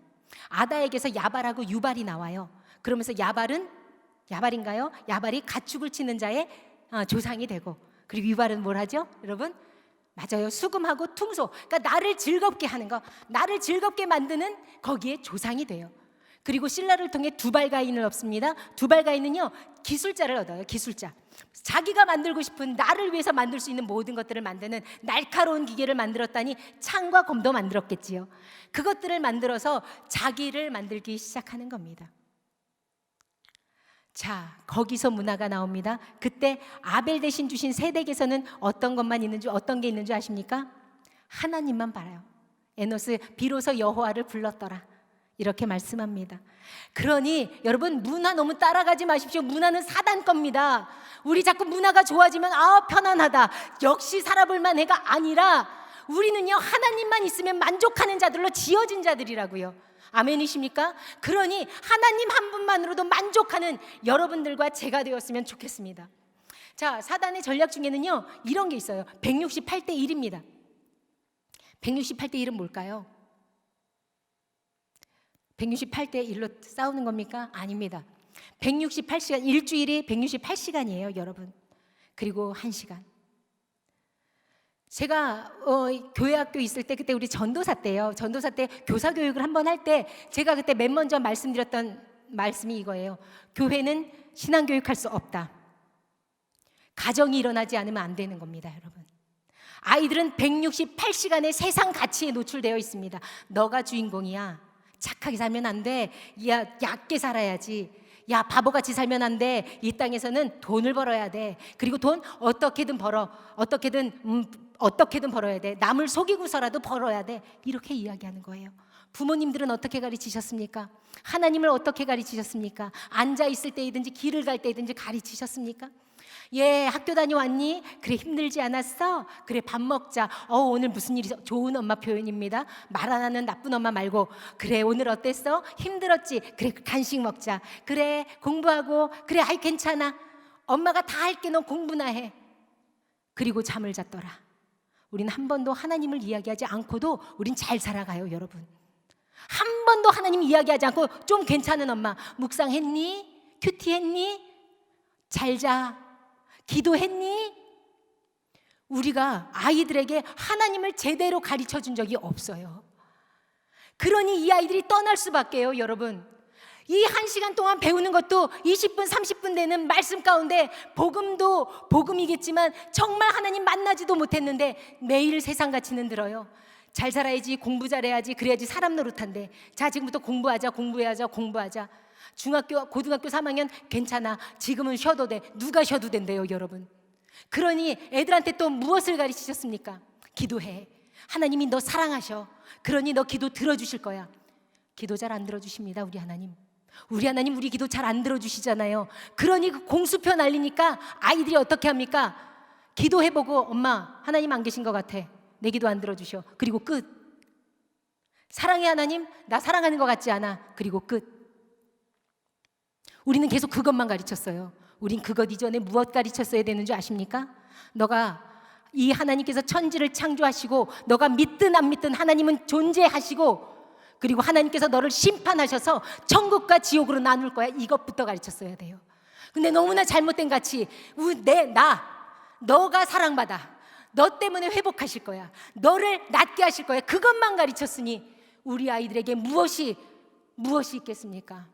아다에게서 야발하고 유발이 나와요. 그러면서 야발인가요? 야발이 가축을 치는 자의 조상이 되고, 그리고 유발은 뭘 하죠? 여러분, 맞아요, 수금하고 퉁소. 그러니까 나를 즐겁게 하는 거, 나를 즐겁게 만드는 거기에 조상이 돼요. 그리고 실라를 통해 두발가인을 얻습니다. 두발가인은요, 기술자를 얻어요. 기술자. 자기가 만들고 싶은, 나를 위해서 만들 수 있는 모든 것들을 만드는 날카로운 기계를 만들었다니 창과 검도 만들었겠지요. 그것들을 만들어서 자기를 만들기 시작하는 겁니다. 자, 거기서 문화가 나옵니다. 그때 아벨 대신 주신 세덱에서는 어떤 게 있는 줄 아십니까? 하나님만 바라요. 에노스 비로소 여호와를 불렀더라, 이렇게 말씀합니다. 그러니 여러분, 문화 너무 따라가지 마십시오. 문화는 사단 겁니다. 우리 자꾸 문화가 좋아지면 편안하다, 역시 살아볼만 해가 아니라 우리는요, 하나님만 있으면 만족하는 자들로 지어진 자들이라고요. 아멘이십니까? 그러니 하나님 한 분만으로도 만족하는 여러분들과 제가 되었으면 좋겠습니다. 자, 사단의 전략 중에는요, 이런 게 있어요. 168대 1입니다. 168대 1은 뭘까요? 168대 1로 싸우는 겁니까? 아닙니다. 168시간, 일주일이 168시간이에요, 여러분. 그리고 1시간. 제가 교회 학교 있을 때, 그때 우리 전도사 때요. 전도사 때 교사 교육을 한번 할 때 제가 그때 맨 먼저 말씀드렸던 말씀이 이거예요. 교회는 신앙 교육할 수 없다. 가정이 일어나지 않으면 안 되는 겁니다, 여러분. 아이들은 168시간의 세상 가치에 노출되어 있습니다. 너가 주인공이야. 착하게 살면 안 돼. 야, 얕게 살아야지. 야, 바보같이 살면 안 돼. 이 땅에서는 돈을 벌어야 돼. 그리고 돈 어떻게든 벌어. 어떻게든 벌어야 돼. 남을 속이고서라도 벌어야 돼. 이렇게 이야기하는 거예요. 부모님들은 어떻게 가르치셨습니까? 하나님을 어떻게 가르치셨습니까? 앉아 있을 때이든지 길을 갈 때이든지 가르치셨습니까? 예, 학교 다녀왔니? 그래, 힘들지 않았어? 그래, 밥 먹자. 오늘 무슨 일이 있어? 좋은 엄마 표현입니다. 말 안 하는 나쁜 엄마 말고, 그래, 오늘 어땠어? 힘들었지? 그래, 간식 먹자. 그래, 공부하고. 그래, 아이 괜찮아. 엄마가 다 할게. 너 공부나 해. 그리고 잠을 잤더라. 우리는 한 번도 하나님을 이야기하지 않고도 우린 잘 살아가요, 여러분. 한 번도 하나님 이야기하지 않고 좀 괜찮은 엄마. 묵상했니? 큐티했니? 잘 자. 기도했니? 우리가 아이들에게 하나님을 제대로 가르쳐 준 적이 없어요. 그러니 이 아이들이 떠날 수밖에요, 여러분. 이 1시간 동안 배우는 것도 20분, 30분 되는 말씀 가운데 복음도 복음이겠지만 정말 하나님 만나지도 못했는데 매일 세상 가치는 들어요. 잘 살아야지, 공부 잘해야지, 그래야지 사람 노릇한데. 자, 지금부터 공부하자. 중학교, 고등학교 3학년 괜찮아. 지금은 쉬어도 돼. 누가 쉬어도 된대요, 여러분. 그러니 애들한테 또 무엇을 가르치셨습니까? 기도해. 하나님이 너 사랑하셔. 그러니 너 기도 들어주실 거야. 기도 잘 안 들어주십니다, 우리 하나님. 우리 기도 잘 안 들어주시잖아요. 그러니 그 공수표 날리니까 아이들이 어떻게 합니까? 기도해보고 엄마 하나님 안 계신 것 같아. 내 기도 안 들어주셔. 그리고 끝. 사랑해 하나님, 나 사랑하는 것 같지 않아. 그리고 끝. 우리는 계속 그것만 가르쳤어요. 우린 그것 이전에 무엇 가르쳤어야 되는 줄 아십니까? 너가 이 하나님께서 천지를 창조하시고 너가 믿든 안 믿든 하나님은 존재하시고 그리고 하나님께서 너를 심판하셔서 천국과 지옥으로 나눌 거야. 이것부터 가르쳤어야 돼요. 근데 너무나 잘못된 가치. 너가 사랑받아. 너 때문에 회복하실 거야. 너를 낫게 하실 거야. 그것만 가르쳤으니 우리 아이들에게 무엇이 있겠습니까?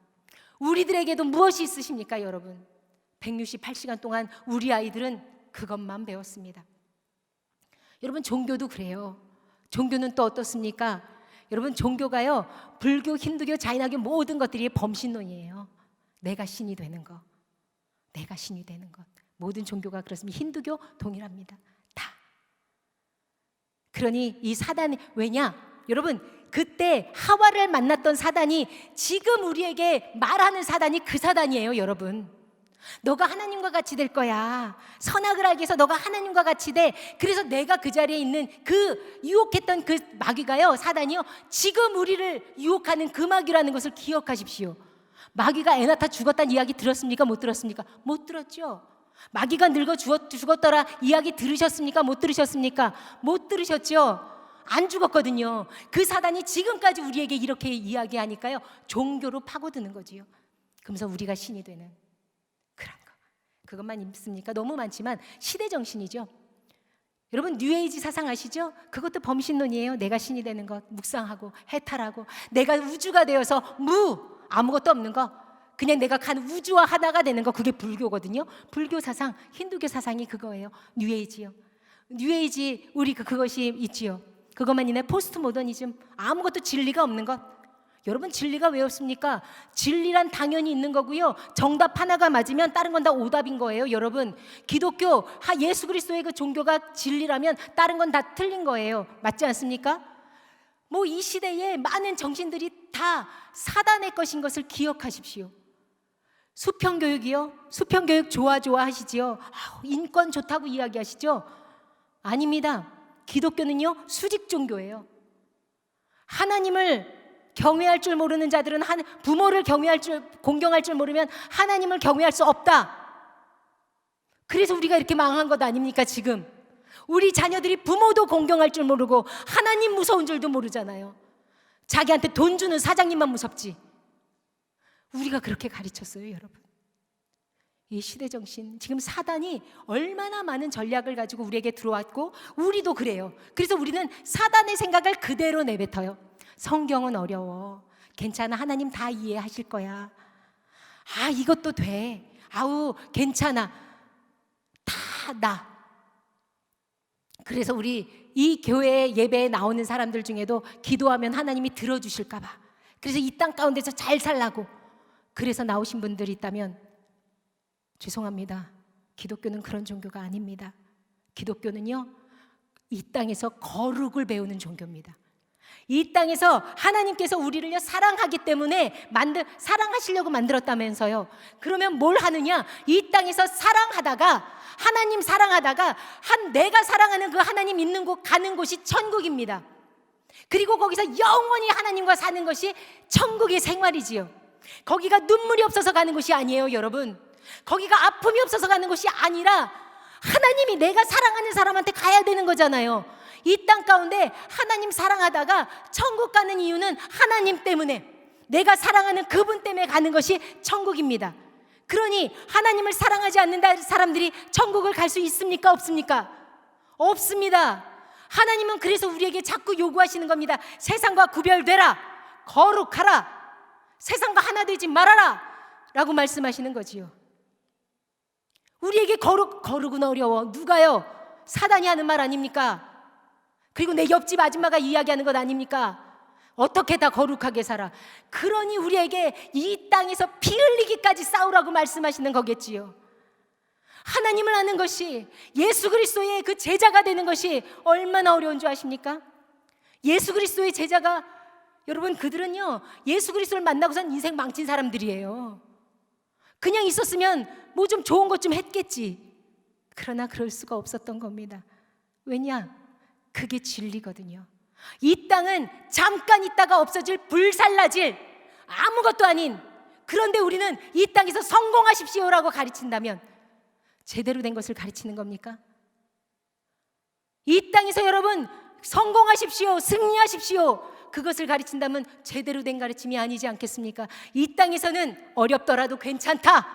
우리들에게도 무엇이 있으십니까, 여러분? 168시간 동안 우리 아이들은 그것만 배웠습니다. 여러분, 종교도 그래요. 종교는 또 어떻습니까? 여러분, 종교가요, 불교, 힌두교, 자인학교 모든 것들이 범신론이에요. 내가 신이 되는 것. 모든 종교가 그렇습니다. 힌두교 동일합니다. 다. 그러니 이 사단이 왜냐? 여러분, 그때 하와를 만났던 사단이 지금 우리에게 말하는 사단이 그 사단이에요, 여러분. 너가 하나님과 같이 될 거야. 선악을 알기 위해서 너가 하나님과 같이 돼. 그래서 내가 그 자리에 있는 그 유혹했던 그 마귀가요, 사단이요, 지금 우리를 유혹하는 그 마귀라는 것을 기억하십시오. 마귀가 애 낳다 죽었다는 이야기 들었습니까? 못 들었습니까? 못 들었죠. 마귀가 늙어 죽었더라 이야기 들으셨습니까? 못 들으셨습니까? 못 들으셨죠. 안 죽었거든요. 그 사단이 지금까지 우리에게 이렇게 이야기하니까요, 종교로 파고드는 거지요. 그러면서 우리가 신이 되는 그런 거. 그것만 있습니까? 너무 많지만 시대 정신이죠. 여러분, 뉴에이지 사상 아시죠? 그것도 범신론이에요. 내가 신이 되는 것, 묵상하고 해탈하고 내가 우주가 되어서 아무것도 없는 거, 그냥 내가 간 우주와 하나가 되는 거, 그게 불교거든요. 불교 사상, 힌두교 사상이 그거예요. 뉴에이지요. 뉴에이지 우리 그것이 있지요. 그것만 있네. 포스트 모더니즘, 아무것도 진리가 없는 것. 여러분, 진리가 왜 없습니까? 진리란 당연히 있는 거고요. 정답 하나가 맞으면 다른 건 다 오답인 거예요. 여러분, 기독교, 예수 그리스도의 그 종교가 진리라면 다른 건 다 틀린 거예요. 맞지 않습니까? 이 시대에 많은 정신들이 다 사단의 것인 것을 기억하십시오. 수평교육이요? 수평교육 좋아하시지요? 인권 좋다고 이야기하시죠? 아닙니다. 기독교는요, 수직 종교예요. 하나님을 경외할 줄 모르는 자들은 부모를 공경할 줄 모르면 하나님을 경외할 수 없다. 그래서 우리가 이렇게 망한 것 아닙니까, 지금? 우리 자녀들이 부모도 공경할 줄 모르고 하나님 무서운 줄도 모르잖아요. 자기한테 돈 주는 사장님만 무섭지. 우리가 그렇게 가르쳤어요, 여러분. 이 시대 정신, 지금 사단이 얼마나 많은 전략을 가지고 우리에게 들어왔고 우리도 그래요. 그래서 우리는 사단의 생각을 그대로 내뱉어요. 성경은 어려워. 괜찮아. 하나님 다 이해하실 거야. 이것도 돼. 괜찮아. 다 나. 그래서 우리 이 교회 예배에 나오는 사람들 중에도 기도하면 하나님이 들어주실까 봐, 그래서 이 땅 가운데서 잘 살라고 그래서 나오신 분들이 있다면 죄송합니다. 기독교는 그런 종교가 아닙니다. 기독교는요, 이 땅에서 거룩을 배우는 종교입니다. 이 땅에서 하나님께서 우리를요 사랑하기 때문에 사랑하시려고 만들었다면서요. 그러면 뭘 하느냐? 이 땅에서 사랑하다가, 하나님 사랑하다가 내가 사랑하는 그 하나님 있는 곳 가는 곳이 천국입니다. 그리고 거기서 영원히 하나님과 사는 것이 천국의 생활이지요. 거기가 눈물이 없어서 가는 곳이 아니에요, 여러분. 거기가 아픔이 없어서 가는 곳이 아니라 하나님이 내가 사랑하는 사람한테 가야 되는 거잖아요. 이 땅 가운데 하나님 사랑하다가 천국 가는 이유는 하나님 때문에, 내가 사랑하는 그분 때문에 가는 것이 천국입니다. 그러니 하나님을 사랑하지 않는 사람들이 천국을 갈 수 있습니까? 없습니까? 없습니다. 하나님은 그래서 우리에게 자꾸 요구하시는 겁니다. 세상과 구별되라, 거룩하라, 세상과 하나 되지 말아라 라고 말씀하시는 거지요. 우리에게 거룩은 어려워. 누가요? 사단이 하는 말 아닙니까? 그리고 내 옆집 아줌마가 이야기하는 것 아닙니까? 어떻게 다 거룩하게 살아. 그러니 우리에게 이 땅에서 피 흘리기까지 싸우라고 말씀하시는 거겠지요. 하나님을 아는 것이, 예수 그리스도의 그 제자가 되는 것이 얼마나 어려운 줄 아십니까? 예수 그리스도의 제자가, 여러분, 그들은요 예수 그리스도를 만나고선 인생 망친 사람들이에요. 그냥 있었으면 뭐 좀 좋은 것 좀 했겠지. 그러나 그럴 수가 없었던 겁니다. 왜냐? 그게 진리거든요. 이 땅은 잠깐 있다가 없어질, 불살라질 아무것도 아닌, 그런데 우리는 이 땅에서 성공하십시오라고 가르친다면 제대로 된 것을 가르치는 겁니까? 이 땅에서 여러분 성공하십시오, 승리하십시오, 그것을 가르친다면 제대로 된 가르침이 아니지 않겠습니까? 이 땅에서는 어렵더라도 괜찮다,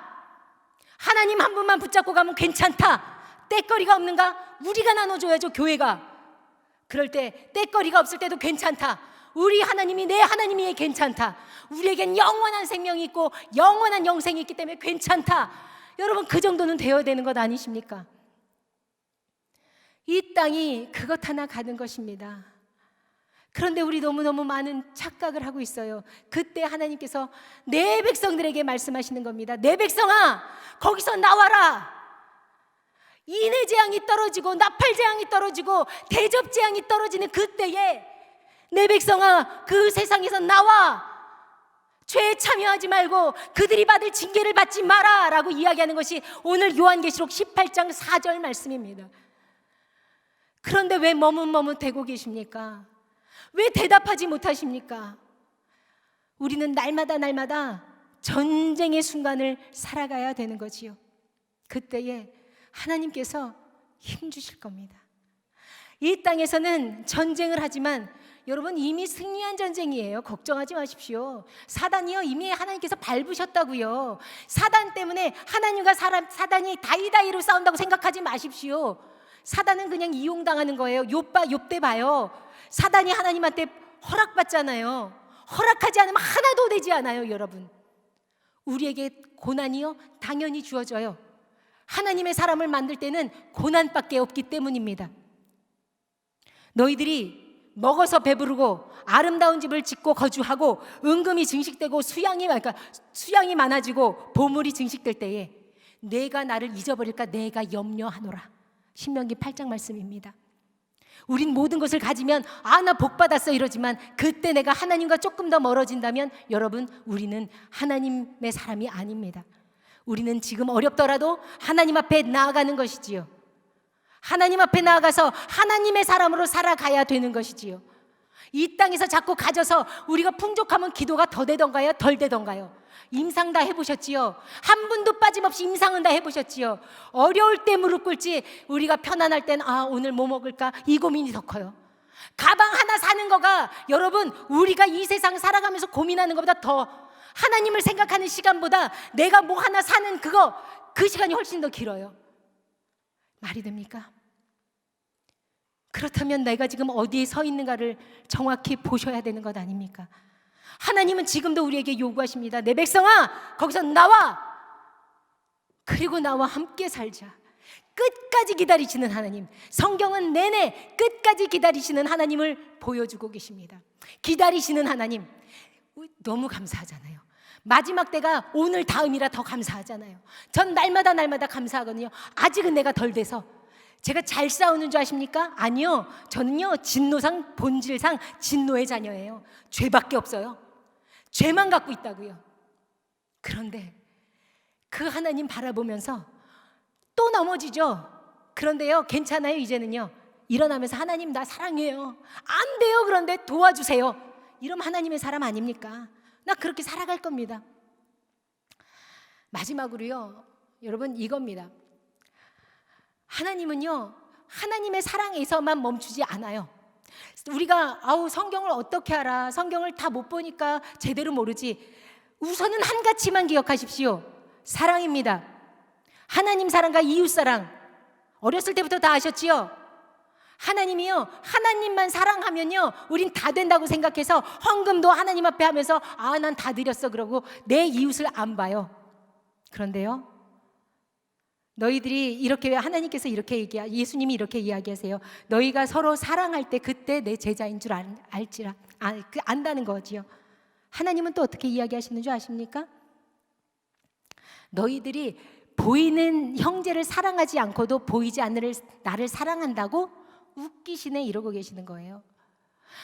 하나님 한 분만 붙잡고 가면 괜찮다, 떼거리가 없는가? 우리가 나눠줘야죠, 교회가. 그럴 때 떼거리가 없을 때도 괜찮다, 우리 하나님이, 내 하나님이 괜찮다, 우리에겐 영원한 생명이 있고 영원한 영생이 있기 때문에 괜찮다. 여러분, 그 정도는 되어야 되는 것 아니십니까? 이 땅이 그것 하나 가는 것입니다. 그런데 우리 너무너무 많은 착각을 하고 있어요. 그때 하나님께서 내 백성들에게 말씀하시는 겁니다. 내 백성아, 거기서 나와라. 인해 재앙이 떨어지고 나팔 재앙이 떨어지고 대접 재앙이 떨어지는 그때에 내 백성아, 그 세상에서 나와. 죄에 참여하지 말고 그들이 받을 징계를 받지 마라 라고 이야기하는 것이 오늘 요한계시록 18장 4절 말씀입니다. 그런데 왜 머뭇머뭇대고 계십니까? 왜 대답하지 못하십니까? 우리는 날마다 전쟁의 순간을 살아가야 되는 거지요. 그때에 하나님께서 힘주실 겁니다. 이 땅에서는 전쟁을 하지만 여러분, 이미 승리한 전쟁이에요. 걱정하지 마십시오. 사단이요, 이미 하나님께서 밟으셨다고요. 사단 때문에 하나님과 사단이 다이다이로 싸운다고 생각하지 마십시오. 사단은 그냥 이용당하는 거예요. 욥대 봐요. 사단이 하나님한테 허락받잖아요. 허락하지 않으면 하나도 되지 않아요. 여러분, 우리에게 고난이요 당연히 주어져요. 하나님의 사람을 만들 때는 고난밖에 없기 때문입니다. 너희들이 먹어서 배부르고 아름다운 집을 짓고 거주하고 은금이 증식되고 수양이 많아지고 보물이 증식될 때에 내가 나를 잊어버릴까 내가 염려하노라. 신명기 8장 말씀입니다. 우린 모든 것을 가지면 나 복 받았어 이러지만 그때 내가 하나님과 조금 더 멀어진다면 여러분, 우리는 하나님의 사람이 아닙니다. 우리는 지금 어렵더라도 하나님 앞에 나아가는 것이지요. 하나님 앞에 나아가서 하나님의 사람으로 살아가야 되는 것이지요. 이 땅에서 자꾸 가져서 우리가 풍족하면 기도가 더 되던가요? 덜 되던가요? 임상 다 해보셨지요? 한 분도 빠짐없이 임상은 다 해보셨지요? 어려울 때 무릎 꿇지 우리가 편안할 땐 오늘 뭐 먹을까? 이 고민이 더 커요. 가방 하나 사는 거가 여러분, 우리가 이 세상 살아가면서 고민하는 것보다 더, 하나님을 생각하는 시간보다 내가 뭐 하나 사는 그 시간이 훨씬 더 길어요. 말이 됩니까? 그렇다면 내가 지금 어디에 서 있는가를 정확히 보셔야 되는 것 아닙니까? 하나님은 지금도 우리에게 요구하십니다. 내 백성아, 거기서 나와. 그리고 나와 함께 살자. 끝까지 기다리시는 하나님, 성경은 내내 끝까지 기다리시는 하나님을 보여주고 계십니다. 기다리시는 하나님, 너무 감사하잖아요. 마지막 때가 오늘 다음이라 더 감사하잖아요. 전 날마다 감사하거든요. 아직은 내가 덜 돼서. 제가 잘 싸우는 줄 아십니까? 아니요, 저는요 진노상 본질상 진노의 자녀예요. 죄밖에 없어요. 죄만 갖고 있다고요. 그런데 그 하나님 바라보면서 또 넘어지죠. 그런데요, 괜찮아요. 이제는요 일어나면서 하나님 나 사랑해요. 안 돼요. 그런데 도와주세요. 이러면 하나님의 사람 아닙니까? 나 그렇게 살아갈 겁니다. 마지막으로요, 여러분 이겁니다. 하나님은요 하나님의 사랑에서만 멈추지 않아요. 우리가 성경을 어떻게 알아? 성경을 다 못 보니까 제대로 모르지. 우선은 한 가지만 기억하십시오. 사랑입니다. 하나님 사랑과 이웃 사랑. 어렸을 때부터 다 아셨지요? 하나님이요, 하나님만 사랑하면요 우린 다 된다고 생각해서 헌금도 하나님 앞에 하면서 난 다 드렸어 그러고 내 이웃을 안 봐요. 그런데요, 너희들이 이렇게, 하나님께서 이렇게 예수님이 이렇게 이야기하세요. 너희가 서로 사랑할 때 그때 내 제자인 줄 안다는 거지요. 하나님은 또 어떻게 이야기하시는 줄 아십니까? 너희들이 보이는 형제를 사랑하지 않고도 보이지 않는 나를 사랑한다고 웃기시네, 이러고 계시는 거예요.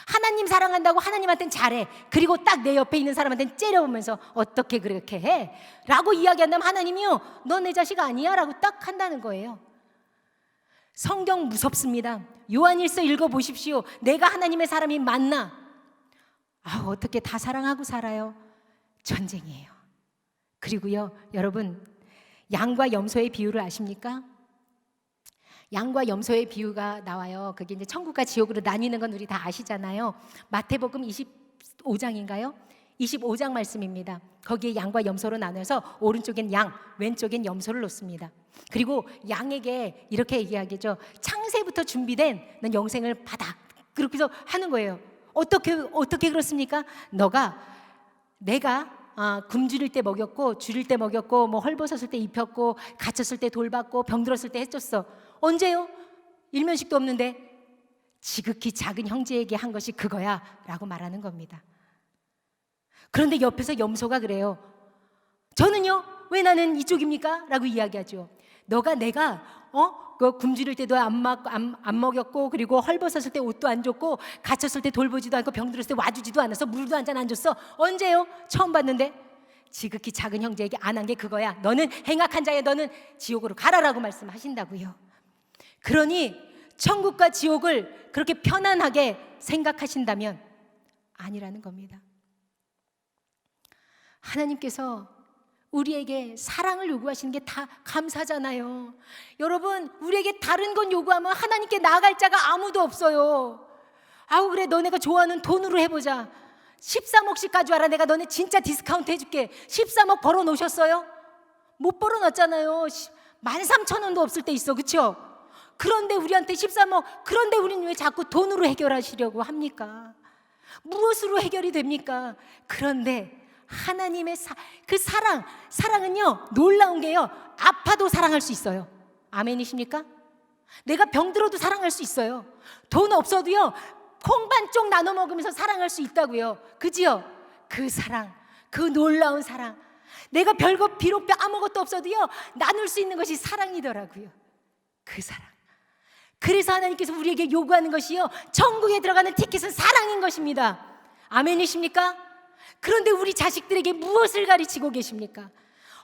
하나님 사랑한다고 하나님한테는 잘해. 그리고 딱 내 옆에 있는 사람한테는 째려보면서 어떻게 그렇게 해? 라고 이야기한다면 하나님이요, 너 내 자식 아니야? 라고 딱 한다는 거예요. 성경 무섭습니다. 요한일서 읽어보십시오. 내가 하나님의 사람이 맞나? 어떻게 다 사랑하고 살아요? 전쟁이에요. 그리고요, 여러분 양과 염소의 비유를 아십니까? 양과 염소의 비유가 나와요. 그게 이제 천국과 지옥으로 나뉘는 건 우리 다 아시잖아요. 마태복음 25장인가요? 25장 말씀입니다. 거기에 양과 염소로 나눠서 오른쪽엔 양, 왼쪽엔 염소를 놓습니다. 그리고 양에게 이렇게 얘기하겠죠. 창세부터 준비된 넌 영생을 받아. 그렇게 해서 하는 거예요. 어떻게 그렇습니까? 내가 굶주릴 때 먹였고, 줄일 때 먹였고, 뭐 헐벗었을 때 입혔고, 갇혔을 때 돌봤고, 병들었을 때 해줬어. 언제요? 일면식도 없는데 지극히 작은 형제에게 한 것이 그거야 라고 말하는 겁니다. 그런데 옆에서 염소가 그래요. 저는요, 왜 나는 이쪽입니까? 라고 이야기하죠. 내가 그 굶주릴 때도 안 먹였고, 그리고 헐벗었을 때 옷도 안 줬고, 갇혔을 때 돌보지도 않고, 병들었을 때 와주지도 않아서 물도 한 잔 안 줬어. 언제요? 처음 봤는데. 지극히 작은 형제에게 안 한 게 그거야. 너는 행악한 자야. 너는 지옥으로 가라라고 말씀하신다고요. 그러니 천국과 지옥을 그렇게 편안하게 생각하신다면 아니라는 겁니다. 하나님께서 우리에게 사랑을 요구하시는 게 다 감사잖아요. 여러분, 우리에게 다른 건 요구하면 하나님께 나아갈 자가 아무도 없어요. 그래, 너네가 좋아하는 돈으로 해보자. 13억씩 가져와라. 내가 너네 진짜 디스카운트 해줄게. 13억 벌어놓으셨어요? 못 벌어놨잖아요. 13,000원도 없을 때 있어, 그렇죠? 그런데 우리한테 13억, 그런데 우리는 왜 자꾸 돈으로 해결하시려고 합니까? 무엇으로 해결이 됩니까? 그런데 하나님의 그 사랑은요 놀라운 게요, 아파도 사랑할 수 있어요. 아멘이십니까? 내가 병들어도 사랑할 수 있어요. 돈 없어도요 콩반쪽 나눠 먹으면서 사랑할 수 있다고요. 그지요? 그 사랑, 그 놀라운 사랑. 내가 비록 아무것도 없어도요 나눌 수 있는 것이 사랑이더라고요. 그 사랑. 그래서 하나님께서 우리에게 요구하는 것이요, 천국에 들어가는 티켓은 사랑인 것입니다. 아멘이십니까? 그런데 우리 자식들에게 무엇을 가르치고 계십니까?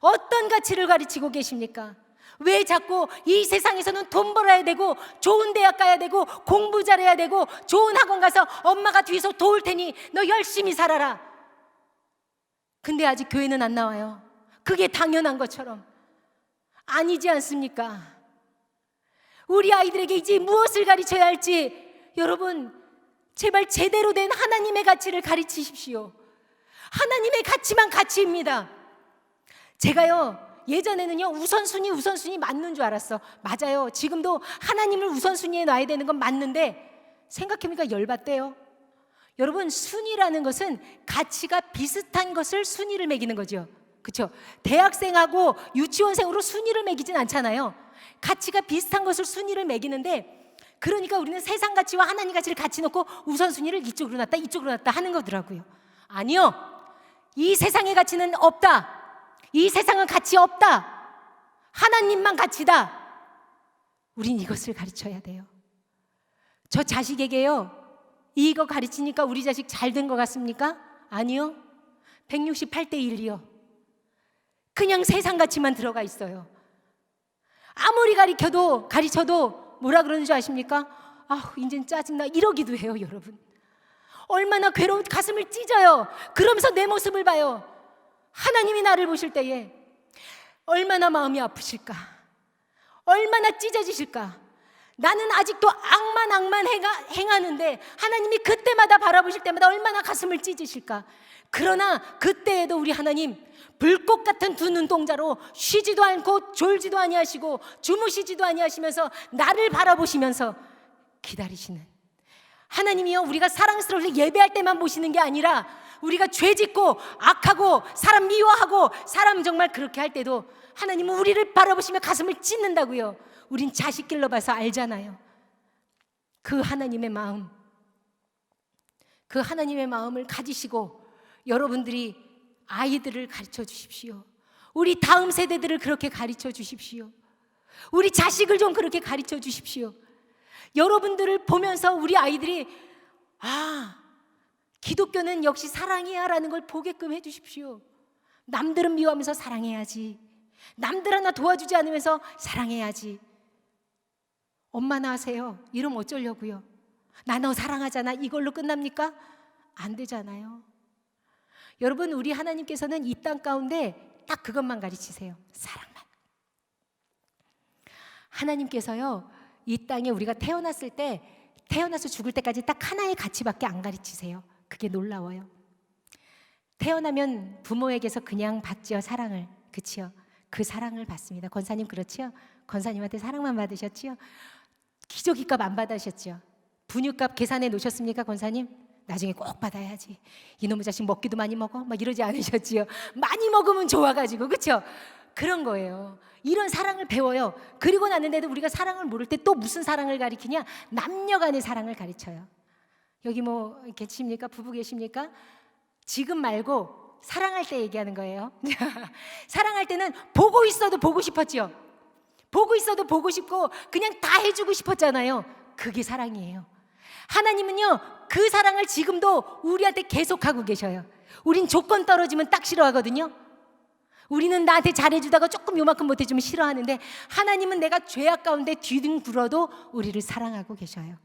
어떤 가치를 가르치고 계십니까? 왜 자꾸 이 세상에서는 돈 벌어야 되고, 좋은 대학 가야 되고, 공부 잘해야 되고, 좋은 학원 가서 엄마가 뒤에서 도울 테니 너 열심히 살아라. 근데 아직 교회는 안 나와요. 그게 당연한 것처럼. 아니지 않습니까? 우리 아이들에게 이제 무엇을 가르쳐야 할지, 여러분 제발 제대로 된 하나님의 가치를 가르치십시오. 하나님의 가치만 가치입니다. 제가요 예전에는요 우선순위 맞는 줄 알았어. 맞아요. 지금도 하나님을 우선순위에 놔야 되는 건 맞는데 생각해보니까 열받대요. 여러분, 순위라는 것은 가치가 비슷한 것을 순위를 매기는 거죠. 그렇죠? 대학생하고 유치원생으로 순위를 매기진 않잖아요. 가치가 비슷한 것을 순위를 매기는데, 그러니까 우리는 세상 가치와 하나님 가치를 같이 놓고 우선순위를 이쪽으로 놨다 이쪽으로 놨다 하는 거더라고요. 아니요, 이 세상의 가치는 없다. 이 세상은 가치 없다. 하나님만 가치다. 우린 이것을 가르쳐야 돼요. 저 자식에게요, 이거 가르치니까 우리 자식 잘 된 것 같습니까? 아니요. 168대 1이요. 그냥 세상 가치만 들어가 있어요. 아무리 가르쳐도 뭐라 그러는 줄 아십니까? 아, 이젠 짜증나, 이러기도 해요. 여러분, 얼마나 괴로운, 가슴을 찢어요. 그러면서 내 모습을 봐요. 하나님이 나를 보실 때에 얼마나 마음이 아프실까, 얼마나 찢어지실까. 나는 아직도 악만 행하는데 하나님이 그때마다 바라보실 때마다 얼마나 가슴을 찢으실까. 그러나 그때에도 우리 하나님 불꽃 같은 두 눈동자로 쉬지도 않고 졸지도 아니하시고 주무시지도 아니하시면서 나를 바라보시면서 기다리시는 하나님이요, 우리가 사랑스러울 예배할 때만 보시는 게 아니라 우리가 죄짓고 악하고 사람 미워하고 사람 정말 그렇게 할 때도 하나님은 우리를 바라보시며 가슴을 찢는다고요. 우린 자식 길러봐서 알잖아요. 그 하나님의 마음, 그 하나님의 마음을 가지시고 여러분들이 아이들을 가르쳐 주십시오. 우리 다음 세대들을 그렇게 가르쳐 주십시오. 우리 자식을 좀 그렇게 가르쳐 주십시오. 여러분들을 보면서 우리 아이들이 아, 기독교는 역시 사랑이야 라는 걸 보게끔 해주십시오. 남들은 미워하면서 사랑해야지, 남들 하나 도와주지 않으면서 사랑해야지. 엄마나 하세요. 이러면 어쩌려고요? 나 너 사랑하잖아, 이걸로 끝납니까? 안 되잖아요. 여러분, 우리 하나님께서는 이 땅 가운데 딱 그것만 가르치세요. 사랑만. 하나님께서요, 이 땅에 우리가 태어났을 때, 태어나서 죽을 때까지 딱 하나의 가치밖에 안 가르치세요. 그게 놀라워요. 태어나면 부모에게서 그냥 받죠, 사랑을. 그치요? 그 사랑을 받습니다. 권사님 그렇지요? 권사님한테 사랑만 받으셨지요? 기저귀값 안 받으셨죠? 분유값 계산해 놓으셨습니까, 권사님? 나중에 꼭 받아야지. 이놈의 자식 먹기도 많이 먹어? 막 이러지 않으셨지요? 많이 먹으면 좋아가지고, 그렇죠? 그런 거예요. 이런 사랑을 배워요. 그리고 났는데도 우리가 사랑을 모를 때 또 무슨 사랑을 가리키냐? 남녀 간의 사랑을 가르쳐요. 여기 뭐 계십니까? 부부 계십니까? 지금 말고 사랑할 때 얘기하는 거예요. 사랑할 때는 보고 있어도 보고 싶었죠. 보고 있어도 보고 싶고 그냥 다 해주고 싶었잖아요. 그게 사랑이에요. 하나님은요, 그 사랑을 지금도 우리한테 계속하고 계셔요. 우린 조건 떨어지면 딱 싫어하거든요. 우리는 나한테 잘해주다가 조금 요만큼 못해주면 싫어하는데 하나님은 내가 죄악 가운데 뒤등 굴어도 우리를 사랑하고 계셔요.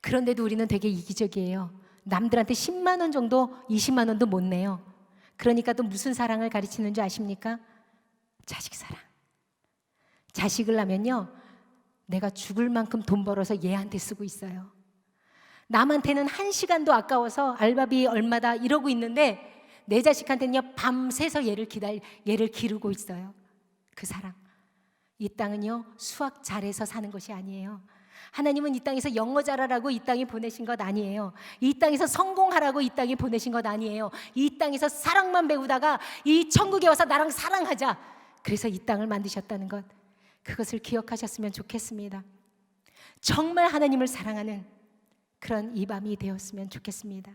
그런데도 우리는 되게 이기적이에요. 남들한테 10만 원 정도, 20만 원도 못 내요. 그러니까 또 무슨 사랑을 가르치는 줄 아십니까? 자식 사랑. 자식을 낳으면요, 내가 죽을 만큼 돈 벌어서 얘한테 쓰고 있어요. 남한테는 1시간도 아까워서 알바비 얼마다 이러고 있는데 내 자식한테는요, 밤새서 얘를 기르고 있어요. 그 사랑. 이 땅은요, 수학 잘해서 사는 것이 아니에요. 하나님은 이 땅에서 영어 잘하라고 이 땅에 보내신 것 아니에요. 이 땅에서 성공하라고 이 땅에 보내신 것 아니에요. 이 땅에서 사랑만 배우다가 이 천국에 와서 나랑 사랑하자, 그래서 이 땅을 만드셨다는 것, 그것을 기억하셨으면 좋겠습니다. 정말 하나님을 사랑하는 그런 이 밤이 되었으면 좋겠습니다.